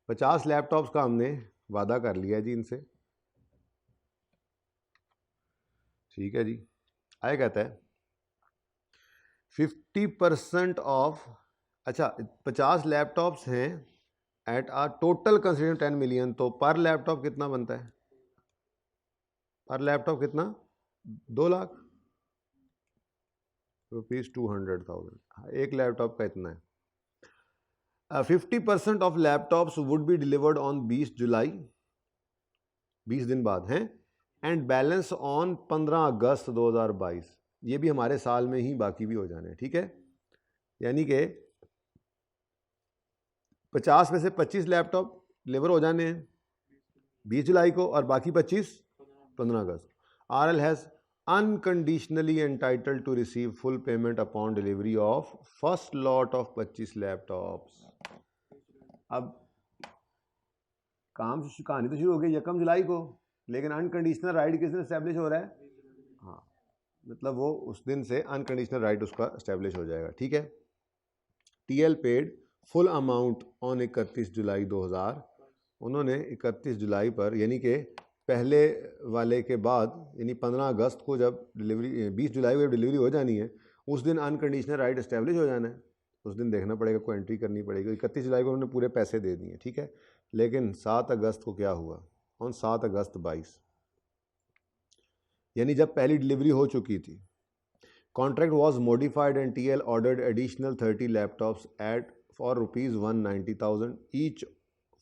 50 laptops का हमने वादा कर लिया जी इनसे, ठीक है जी। आया कहता है 50% ऑफ, अच्छा 50 लैपटॉप्स हैं एट आ टोटल कंसिडरेशन 10 मिलियन, तो पर लैपटॉप कितना बनता है, पर लैपटॉप कितना, 2 लाख रुपीज, 200,000। एक लैपटॉप का इतना है। 50% of laptops would be delivered on 20 जुलाई, 20 दिन बाद हैं, एंड बैलेंस ऑन 15 अगस्त 2022। ये भी हमारे साल में ही बाकी भी हो जाने हैं, ठीक है। यानी कि 50 में से 25 लैपटॉप डिलीवर हो जाने हैं 20 जुलाई को, और बाकी 25 15 August. RL has unconditionally entitled to receive full payment upon delivery of first lot of 25 laptops. अब काम कहानी तो शुरू हो गई यकम जुलाई को, लेकिन अनकंडीशनल राइट किस दिन एस्टैब्लिश हो रहा है, हाँ, मतलब वो उस दिन से अनकंडीशनल राइट उसका एस्टैब्लिश हो जाएगा, ठीक है। TL paid full amount on 31 जुलाई 2000, उन्होंने 31 जुलाई पर, यानी कि पहले वाले के बाद, यानी 15 अगस्त को जब डिलीवरी, 20 जुलाई को जब डिलीवरी हो जानी है, उस दिन अनकंडीशनल राइट एस्टैब्लिश हो जाना है। उस दिन देखना पड़ेगा, कोई एंट्री करनी पड़ेगी। 31 जुलाई को उन्होंने पूरे पैसे दे दिए, ठीक है। लेकिन 7 अगस्त को क्या हुआ, ऑन 7 अगस्त 22, यानी जब पहली डिलीवरी हो चुकी थी, contract was modified and TL ordered additional 30 laptops at for ₹190,000 each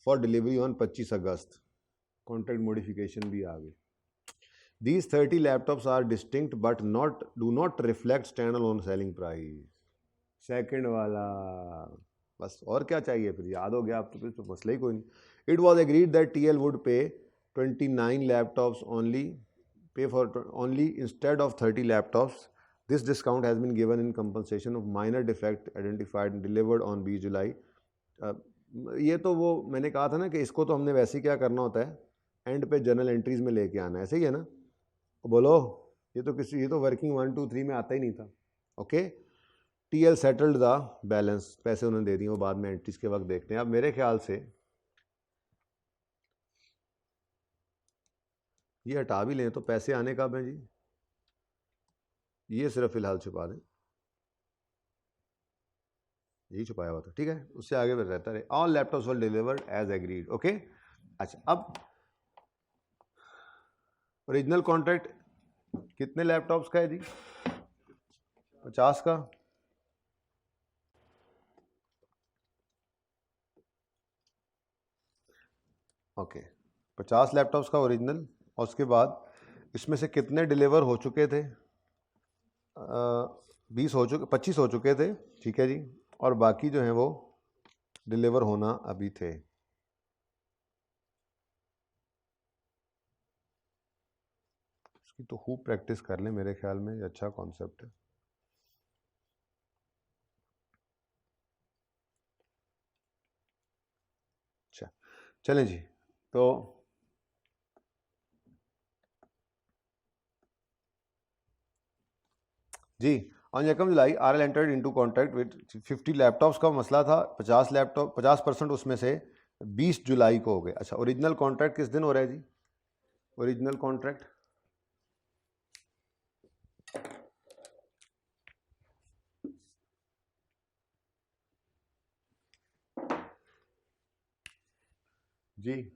for delivery on 25 August. Contract modification भी आ गई। These 30 laptops are distinct but do not reflect standalone selling price। Second वाला बस, और क्या चाहिए फिर, याद हो गया आप तो, फिर तो मसला ही कोई नहीं। It was agreed that TL would pay 29 laptops only instead of 30 laptops। This discount has been given in compensation of minor defect identified and delivered on 20 July। ये तो वो मैंने कहा था ना कि इसको तो हमने वैसे ही क्या करना होता है, एंड पे जर्नल एंट्रीज में लेके आना है, ऐसे ही है ना। बोलो, ये तो वर्किंग 1 2 3 में आता ही नहीं था। Okay, TL settled the balance, पैसे उन्होंने दे दिए, वो बाद में एंट्रीज के वक्त देखते हैं। अब मेरे ख्याल से ये हटा भी लें तो पैसे आने कब हैं जी, ये सिर्फ फिलहाल छुपा दें, यही छुपाया हुआ था, ठीक है, उससे आगे फिर रहता रहे। All laptops were delivered as agreed. Okay, अच्छा, अब ओरिजिनल कॉन्ट्रैक्ट कितने लैपटॉप्स का है जी? 50 का। ओके, 50 लैपटॉप्स का ओरिजिनल, और उसके बाद इसमें से कितने डिलीवर हो चुके थे? 20 हो चुके, 25 हो चुके थे, ठीक है जी, और बाकी जो हैं वो डिलीवर होना अभी थे। इसकी तो खूब प्रैक्टिस कर लें, मेरे ख्याल में ये अच्छा कॉन्सेप्ट है। अच्छा, चलें जी, तो जी, ऑन एकम July RL entered into contract with 50 laptops का मसला था, 50 लैपटॉप, 50% उसमें से 20 जुलाई को हो गए। अच्छा, ओरिजिनल कॉन्ट्रैक्ट किस दिन हो रहा है जी? ओरिजिनल कॉन्ट्रैक्ट जी,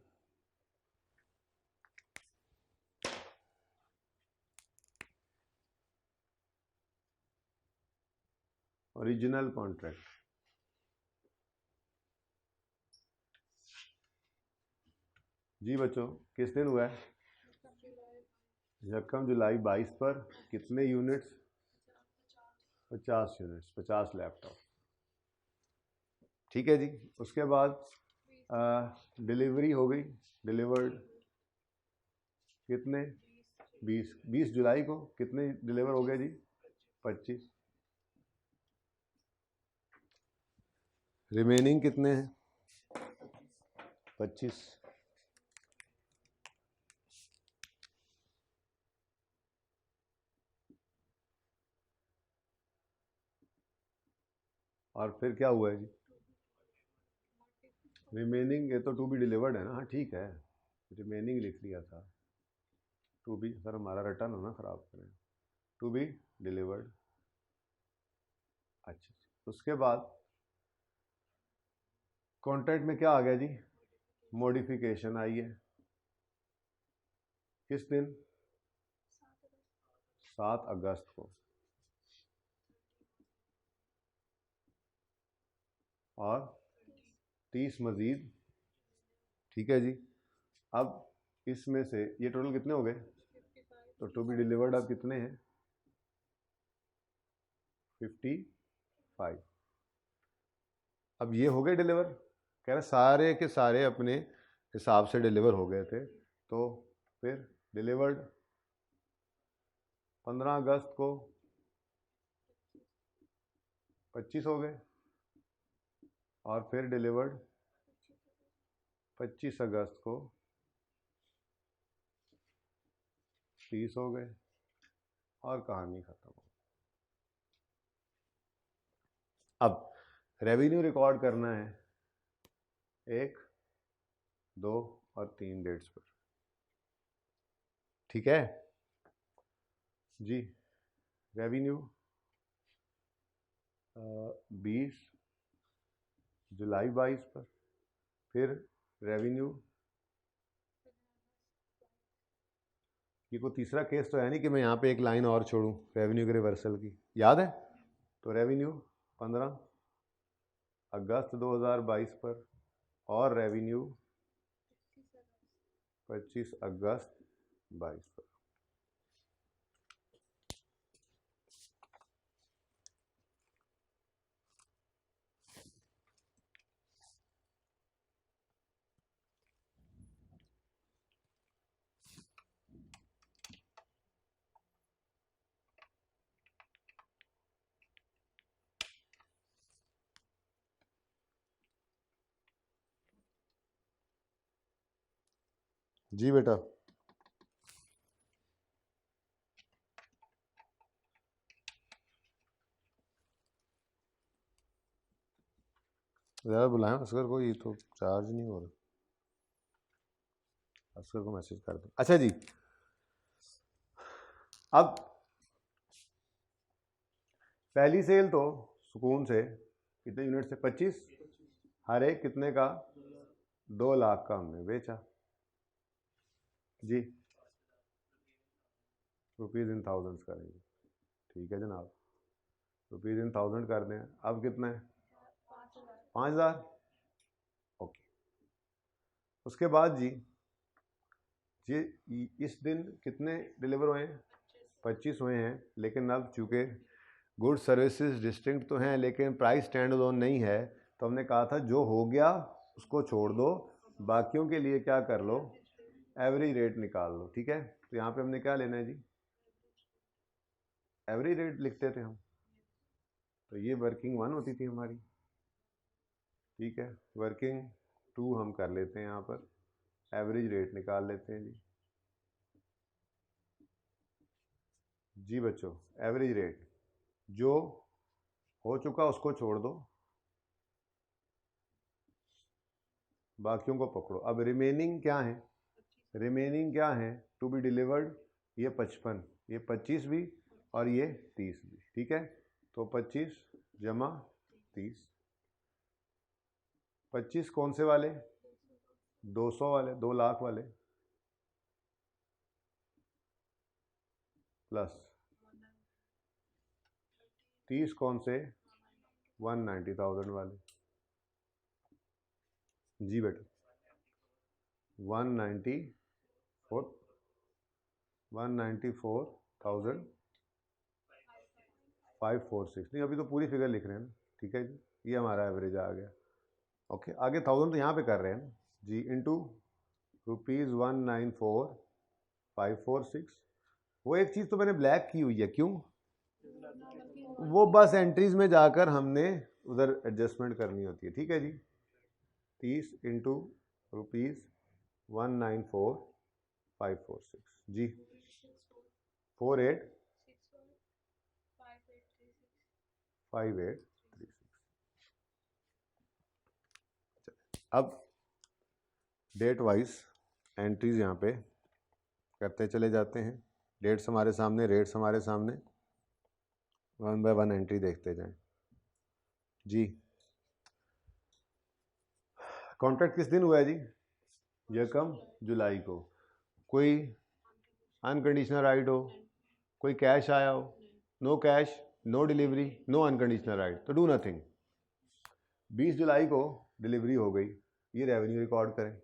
ओरिजिनल कॉन्ट्रैक्ट जी बच्चों, किस दिन हुआ है? यकम जुलाई 22 पर। कितने यूनिट्स? 50 यूनिट्स, 50 लैपटॉप, ठीक है जी। उसके बाद डिलीवरी हो गई, डिलीवर्ड कितने? 20 जुलाई को कितने डिलीवर हो गए जी? 25। रिमेनिंग कितने हैं? 25। और फिर क्या हुआ है जी? रिमेनिंग, ये तो टू बी डिलीवर्ड है ना, हाँ ठीक है, रिमेनिंग लिख लिया था, टू बी, सर हमारा रिटर्न होना ख़राब करें, टू बी डिलीवर्ड। अच्छा, उसके बाद कॉन्ट्रैक्ट में क्या आ गया जी? मॉडिफिकेशन आई है, किस दिन? 7 अगस्त को, और 30 मज़ीद, ठीक है जी। अब इसमें से ये टोटल कितने हो गए? तो टू बी डिलीवर्ड अब कितने हैं? 55। अब ये हो गए डिलीवर, कह रहे सारे के सारे अपने हिसाब से डिलीवर हो गए थे, तो फिर डिलीवर्ड 15 अगस्त को 25 हो गए, और फिर डिलीवर्ड 25 अगस्त को 30 हो गए, और कहानी ख़त्म हो। अब रेवेन्यू रिकॉर्ड करना है 1 2 और 3 डेट्स पर, ठीक है जी। रेवेन्यू 20 जुलाई 22 पर, फिर रेवेन्यू, ये कोई तीसरा केस तो है नहीं कि मैं यहाँ पे एक लाइन और छोड़ूं रेवेन्यू के रिवर्सल की, याद है? तो रेवेन्यू 15 अगस्त 2022 पर, और रेवेन्यू 25 अगस्त 22 पर। जी बेटा। ज़रा बुलाएं असगर को, ये तो चार्ज नहीं हो रहा। असगर को मैसेज कर दो। अच्छा जी, अब पहली सेल तो सुकून से कितने यूनिट से? 25। हर एक कितने का? 2 लाख का हमने बेचा जी। रुपीज़ इन थाउजेंड्स करेंगे, ठीक है जनाब। रुपीज़ इन थाउजेंड कर दें। अब कितना है? 5000। ओके। उसके बाद जी, ये इस दिन कितने डिलीवर हुए हैं? 25 हुए हैं। लेकिन अब चूँकि गुड्स सर्विसेज डिस्टिंक्ट तो हैं लेकिन प्राइस स्टैंड अलोन नहीं है, तो हमने कहा था जो हो गया उसको छोड़ दो, बाकियों के लिए क्या कर लो? एवरेज रेट निकाल लो, ठीक है। तो यहाँ पे हमने क्या लेना है जी? एवरेज रेट लिखते थे हम, तो ये वर्किंग 1 होती थी हमारी, ठीक है। वर्किंग 2 हम कर लेते हैं यहाँ पर, एवरेज रेट निकाल लेते हैं जी। जी बच्चों, एवरेज रेट जो हो चुका उसको छोड़ दो, बाकियों को पकड़ो। अब रिमेनिंग क्या है? रिमेनिंग क्या है टू बी डिलीवर्ड? ये 55, ये 25 भी और ये 30 भी, ठीक है। तो 25 जमा 30। 25 कौन से वाले? 200 वाले, 2 लाख वाले, प्लस 30 कौन से? 190,000 वाले। जी बेटा, 194,546। नहीं अभी तो पूरी फिगर लिख रहे हैं ना, ठीक है जी। ये हमारा एवरेज आ गया। ओके, आगे 1000 तो यहाँ पे कर रहे हैं जी, इंटू ₹194,546। वो एक चीज़ तो मैंने ब्लैक की हुई है, क्यों? वो बस एंट्रीज में जाकर हमने उधर एडजस्टमेंट करनी होती है, ठीक है जी। 30 इंटू ₹194,546 जी, 485836। अब डेट वाइज एंट्रीज यहाँ पे करते चले जाते हैं। डेट्स हमारे सामने, रेट्स हमारे सामने, 1 बाय 1 एंट्री देखते जाएं जी। कॉन्ट्रैक्ट किस दिन हुआ है जी? यकम जुलाई को। कोई अनकंडीशनल राइट हो, कोई कैश आया हो? No cash, no delivery, no unconditional right, तो डू नथिंग। 20 जुलाई को डिलीवरी हो गई, ये रेवेन्यू रिकॉर्ड करें।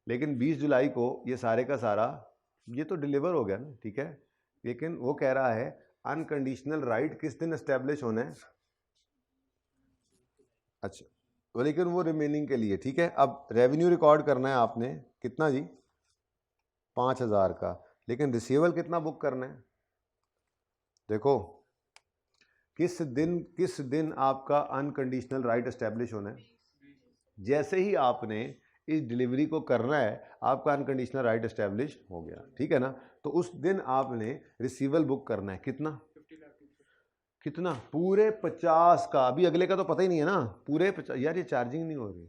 लेकिन 20 जुलाई को ये सारे का सारा ये तो डिलीवर हो गया ना, ठीक है। लेकिन वो कह रहा है अनकंडीशनल राइट किस दिन एस्टेब्लिश होना है? अच्छा, तो लेकिन वो रिमेनिंग के लिए, ठीक है। अब रेवेन्यू रिकॉर्ड करना है आपने, कितना जी? 5000 का। लेकिन रिसीवल कितना बुक करना है? देखो, किस दिन आपका अनकंडीशनल राइट एस्टेब्लिश होना है? जैसे ही आपने इस डिलीवरी को करना है, आपका अनकंडीशनल राइट एस्टेब्लिश हो गया, ठीक है ना। तो उस दिन आपने रिसीवल बुक करना है, कितना? कितना? पूरे 50 का। अभी अगले का तो पता ही नहीं है ना। पूरे 50, यार ये चार्जिंग नहीं हो रही।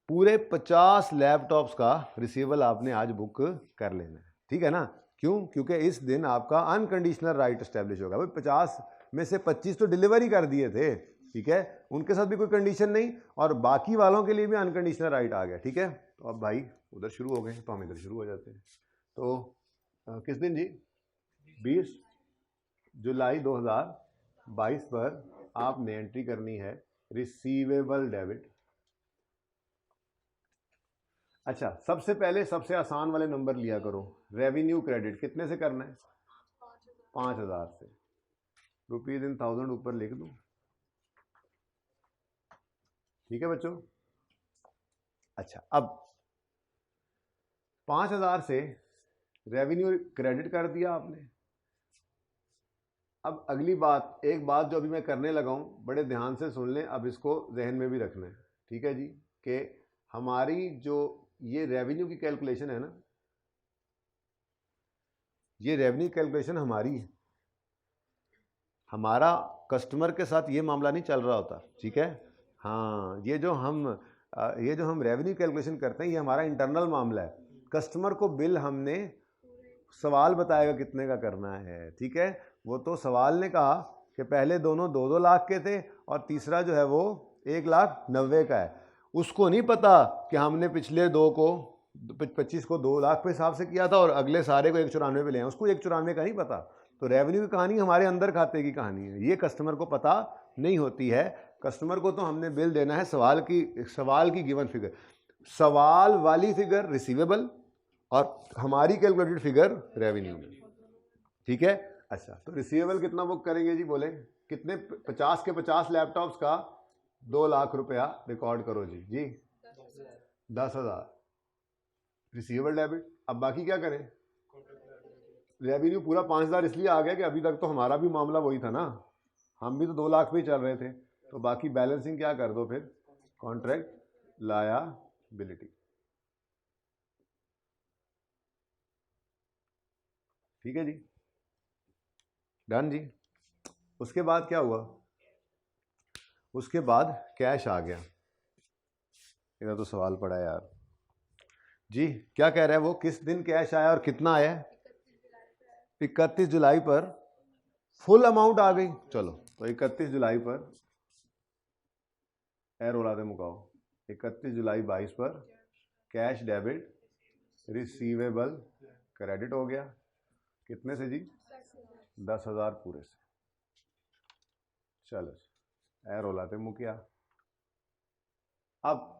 पूरे 50 लैपटॉप्स का रिसीवल आपने आज बुक कर लेना है, ठीक है ना। क्यों? क्योंकि इस दिन आपका अनकंडीशनल राइट एस्टेब्लिश होगा। भाई 50 में से 25 तो डिलीवरी कर दिए थे, ठीक है, उनके साथ भी कोई कंडीशन नहीं, और बाकी वालों के लिए भी अनकंडीशनल राइट आ गया, ठीक है। तो अब भाई उधर शुरू हो गए तो हम इधर शुरू हो जाते हैं। तो किस दिन जी? 20 जुलाई 2022 पर आपने एंट्री करनी है रिसीवेबल डेबिट। अच्छा, सबसे पहले सबसे आसान वाले नंबर लिया करो। रेवेन्यू क्रेडिट कितने से करना है? 5000 से। रुपीज इन थाउजेंड ऊपर लिख दूं, ठीक है बच्चों। अच्छा, अब 5000 से रेवेन्यू क्रेडिट कर दिया आपने। अब अगली बात, एक बात जो अभी मैं करने लगा हूं, बड़े ध्यान से सुन लें, अब इसको जहन में भी रखना है, ठीक है जी। कि हमारी जो ये रेवेन्यू की कैलकुलेशन है ना, ये रेवेन्यू कैलकुलेशन हमारी है, हमारा कस्टमर के साथ ये मामला नहीं चल रहा होता, ठीक है। हाँ, ये जो हम रेवेन्यू कैलकुलेशन करते हैं ये हमारा इंटरनल मामला है। कस्टमर को बिल हमने सवाल बताएगा कितने का करना है, ठीक है। वो तो सवाल ने कहा कि पहले दोनों 2-2 लाख के थे और तीसरा जो है वो 1,90,000 का है। उसको नहीं पता कि हमने पिछले 25 को 2 लाख पे हिसाब से किया था और अगले सारे को 194 पे ले आए, उसको 194 का नहीं पता। तो रेवेन्यू की कहानी हमारे अंदर खाते की कहानी है, ये कस्टमर को पता नहीं होती है। कस्टमर को तो हमने बिल देना है सवाल की गिवन फिगर, सवाल वाली फिगर रिसीवेबल और हमारी कैलकुलेटेड फिगर रेवेन्यू में, ठीक है। अच्छा, तो रिसीवेबल कितना बुक करेंगे जी, बोले कितने? 50 के 50 लैपटॉप्स का 2 लाख रुपया रिकॉर्ड करो जी। 10,000 रिसीवेबल डेबिट। अब बाकी क्या करें? रेवेन्यू पूरा 5,000 इसलिए आ गया कि अभी तक तो हमारा भी मामला वही था ना, हम भी तो 2 लाख पे ही चल रहे थे। तो बाकी बैलेंसिंग क्या कर दो फिर, कॉन्ट्रैक्ट लायबिलिटी, ठीक है जी, डन जी। उसके बाद क्या हुआ? उसके बाद कैश आ गया। इधर तो सवाल पड़ा है यार जी, क्या कह रहा है वो, किस दिन कैश आया और कितना आया? 31 जुलाई पर फुल अमाउंट आ गई। चलो तो 31 जुलाई पर एरो लाते मुकाओ, 31 जुलाई 22 पर कैश डेबिट रिसीवेबल क्रेडिट हो गया। कितने से जी? 10,000 पूरे से। चलो एरो लाते मुकिया। अब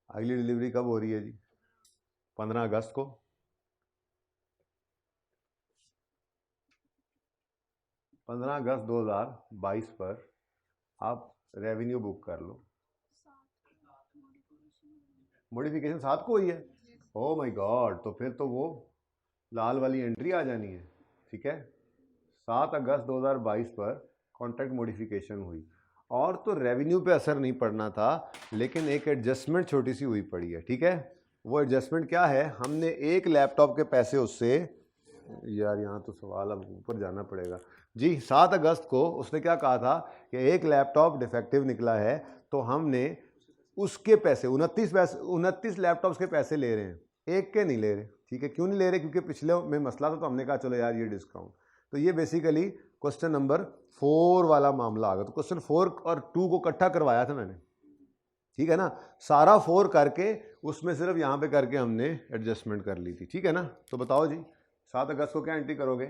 अगली डिलीवरी कब हो रही है जी? 15 अगस्त को। 15 अगस्त 2022 पर आप रेवेन्यू बुक कर लो। मॉडिफिकेशन 7 को हुई है। ओ माय गॉड, तो फिर तो वो लाल वाली एंट्री आ जानी है, ठीक है। 7 अगस्त 2022 पर कॉन्ट्रैक्ट मॉडिफिकेशन हुई और तो रेवेन्यू पे असर नहीं पड़ना था, लेकिन एक एडजस्टमेंट छोटी सी हुई पड़ी है, ठीक है। वो एडजस्टमेंट क्या है? हमने एक लैपटॉप के पैसे उससे, यार यहाँ तो सवाल अब ऊपर जाना पड़ेगा जी। 7 अगस्त को उसने क्या कहा था कि एक लैपटॉप डिफेक्टिव निकला है, तो हमने उसके पैसे 29 लैपटॉप्स के पैसे ले रहे हैं, एक के नहीं ले रहे, ठीक है। क्यों नहीं ले रहे? क्योंकि पिछले में मसला था, तो हमने कहा चलो यार ये डिस्काउंट। तो ये बेसिकली क्वेश्चन नंबर 4 वाला मामला आ गया। तो क्वेश्चन 4 और 2 को इकट्ठा करवाया था मैंने, ठीक है ना। सारा 4 करके उसमें सिर्फ यहाँ पे करके हमने एडजस्टमेंट कर ली थी, ठीक है ना। तो बताओ जी 7 अगस्त को क्या एंट्री करोगे?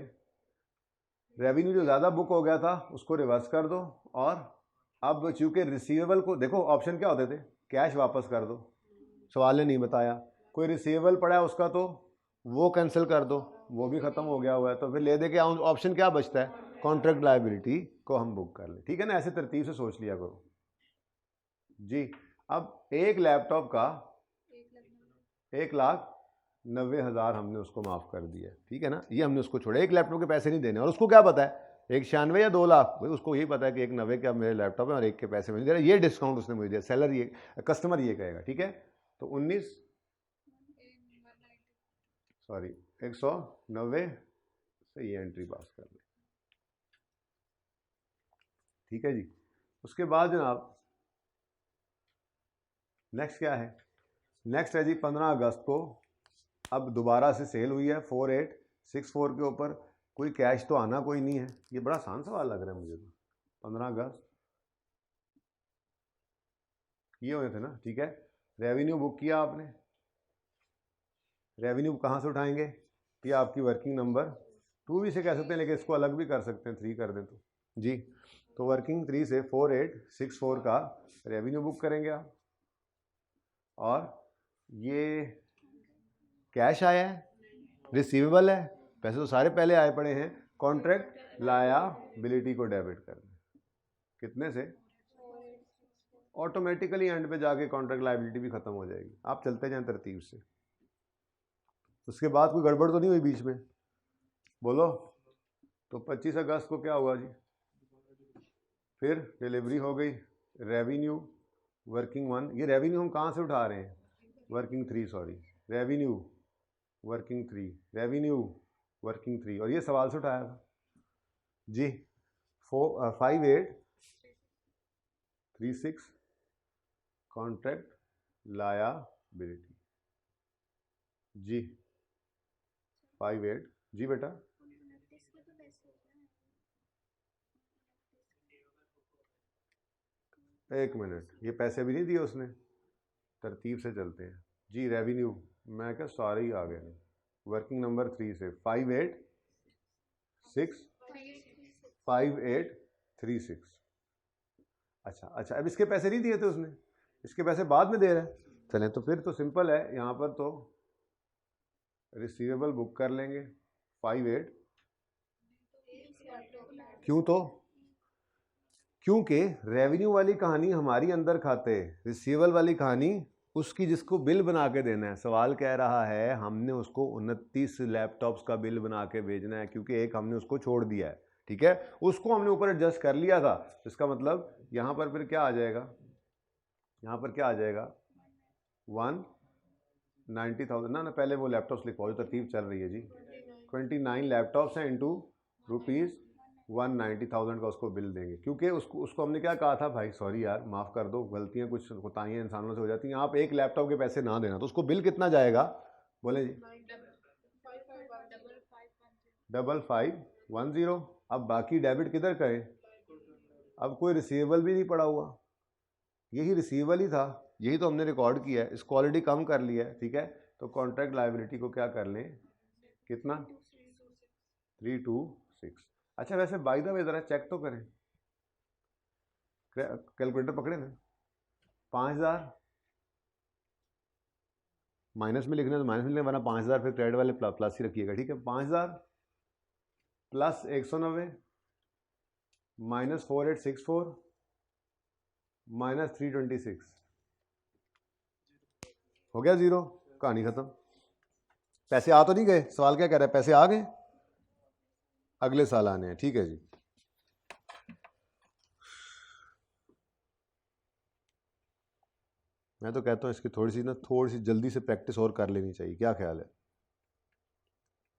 रेवेन्यू जो ज़्यादा बुक हो गया था उसको रिवर्स कर दो, और अब चूंकि रिसीवेबल को देखो, ऑप्शन क्या होते थे? कैश वापस कर दो, सवाल ने नहीं बताया। कोई रिसीवेबल पड़ा है उसका तो वो कैंसिल कर दो, वो भी खत्म हो गया हुआ है। तो फिर ले दे के ऑप्शन क्या बचता है? कॉन्ट्रैक्ट लायबिलिटी को हम बुक कर लें, ठीक है ना। ऐसे तरतीब से सोच लिया करो जी। अब एक लैपटॉप का 1,90,000 हमने उसको माफ़ कर दिया, ठीक है ना। ये हमने उसको छोड़ा, एक लैपटॉप के पैसे नहीं देने। और उसको क्या पता है 196 या 2 लाख, भाई उसको यही पता है कि 1,90 का मेरे लैपटॉप है और एक के पैसे मुझे दे रहा है। ये डिस्काउंट उसने मुझे दिया, सेलर ये, कस्टमर ये कहेगा, ठीक है। तो 190 से ये एंट्री पास कर ले, ठीक है जी। उसके बाद जनाब नेक्स्ट क्या है? नेक्स्ट है जी 15 अगस्त को अब दोबारा से सेल हुई है 4864 के ऊपर। कोई कैश तो आना कोई नहीं है। ये बड़ा आसान सवाल लग रहा है मुझे तो। 15 अगस्त ये हुए थे ना, ठीक है। रेवेन्यू बुक किया आपने, रेवेन्यू कहाँ से उठाएंगे? ये आपकी वर्किंग नंबर 2 भी से कह सकते हैं, लेकिन इसको अलग भी कर सकते हैं, 3 कर दें तो जी। तो वर्किंग 3 से 4864 का रेवेन्यू बुक करेंगे आप, और ये कैश आया है, रिसीवेबल है, पैसे तो सारे पहले आए पड़े हैं। कॉन्ट्रैक्ट लायबिलिटी को डेबिट कर दें, कितने से? ऑटोमेटिकली एंड पे जाके कॉन्ट्रैक्ट लायबिलिटी भी खत्म हो जाएगी। आप चलते जाएं तरतीब से। उसके बाद कोई गड़बड़ तो नहीं हुई बीच में? बोलो। तो 25 अगस्त को क्या हुआ जी? फिर डिलीवरी हो गई रेवेन्यू वर्किंग 1, ये रेवेन्यू हम कहाँ से उठा रहे हैं, working 3, sorry, revenue working 3, revenue working 3, और ये सवाल से उठाया था जी। 5836 कॉन्ट्रैक्ट लायबिलिटी जी, 58 जी बेटा, एक मिनट, ये पैसे भी नहीं दिए उसने, तरतीब से चलते हैं जी। रेवेन्यू, मैं क्या सॉरी आ गया, वर्किंग नंबर 3 से 5836 अच्छा अच्छा, अब इसके पैसे नहीं दिए थे उसने, इसके पैसे बाद में दे रहा है। चलें तो फिर तो सिंपल है, यहाँ पर तो रिसीवेबल बुक कर लेंगे 58, क्यों, तो क्योंकि रेवेन्यू वाली कहानी हमारी अंदर खाते, रिसीवेबल वाली कहानी उसकी जिसको बिल बना के देना है। सवाल कह रहा है हमने उसको 29 लैपटॉप्स का बिल बना के भेजना है, क्योंकि एक हमने उसको छोड़ दिया है, ठीक है, उसको हमने ऊपर एडजस्ट कर लिया था। इसका मतलब यहाँ पर फिर क्या आ जाएगा, यहाँ पर क्या आ जाएगा 190,000 ना, पहले वो लैपटॉप्स लिखवाओ जो तरतीब चल रही है जी। 29 लैपटॉप्स हैं इंटू रुपीज़ 190,000 का उसको बिल देंगे, क्योंकि उसको हमने क्या कहा था भाई, सॉरी यार माफ़ कर दो, गलतियाँ कुछ कोताहियाँ इंसानों से हो जाती हैं। आप एक लैपटॉप के पैसे ना देना तो उसको बिल कितना जाएगा, बोले जी 5510। अब बाकी डेबिट किधर करें, अब कोई रिसीवेबल भी नहीं पड़ा हुआ, यही रिसीवेबल ही था, यही तो हमने रिकॉर्ड किया है, इसको ऑलरेडी कम कर लिया है, ठीक है। तो कॉन्ट्रैक्ट लायबिलिटी को क्या कर लें, कितना 326। अच्छा वैसे बाय द वे ज़रा चेक तो करें, कैलकुलेटर पकड़े ना, 5000 माइनस में लिखना तो माइनस में लिखना, वरना 5000 फिर क्रेडिट वाले प्लस ही रखिएगा, ठीक है। 5000 प्लस 190 माइनस 4864 माइनस 326 हो गया जीरो, कहानी खत्म। पैसे आ तो नहीं गए, सवाल क्या कह रहा है, पैसे आ गए, अगले साल आने हैं, ठीक है जी। मैं तो कहता हूँ इसकी थोड़ी सी जल्दी से प्रैक्टिस और कर लेनी चाहिए, क्या ख्याल है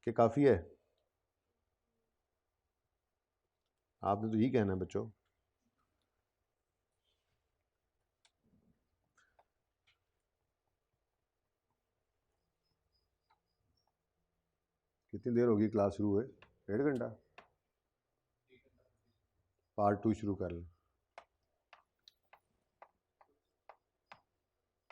कि काफ़ी है, आपने तो यही कहना है बच्चों। कितनी देर होगी क्लास शुरू हुए, 1.5 घंटा, पार्ट 2 शुरू कर लें।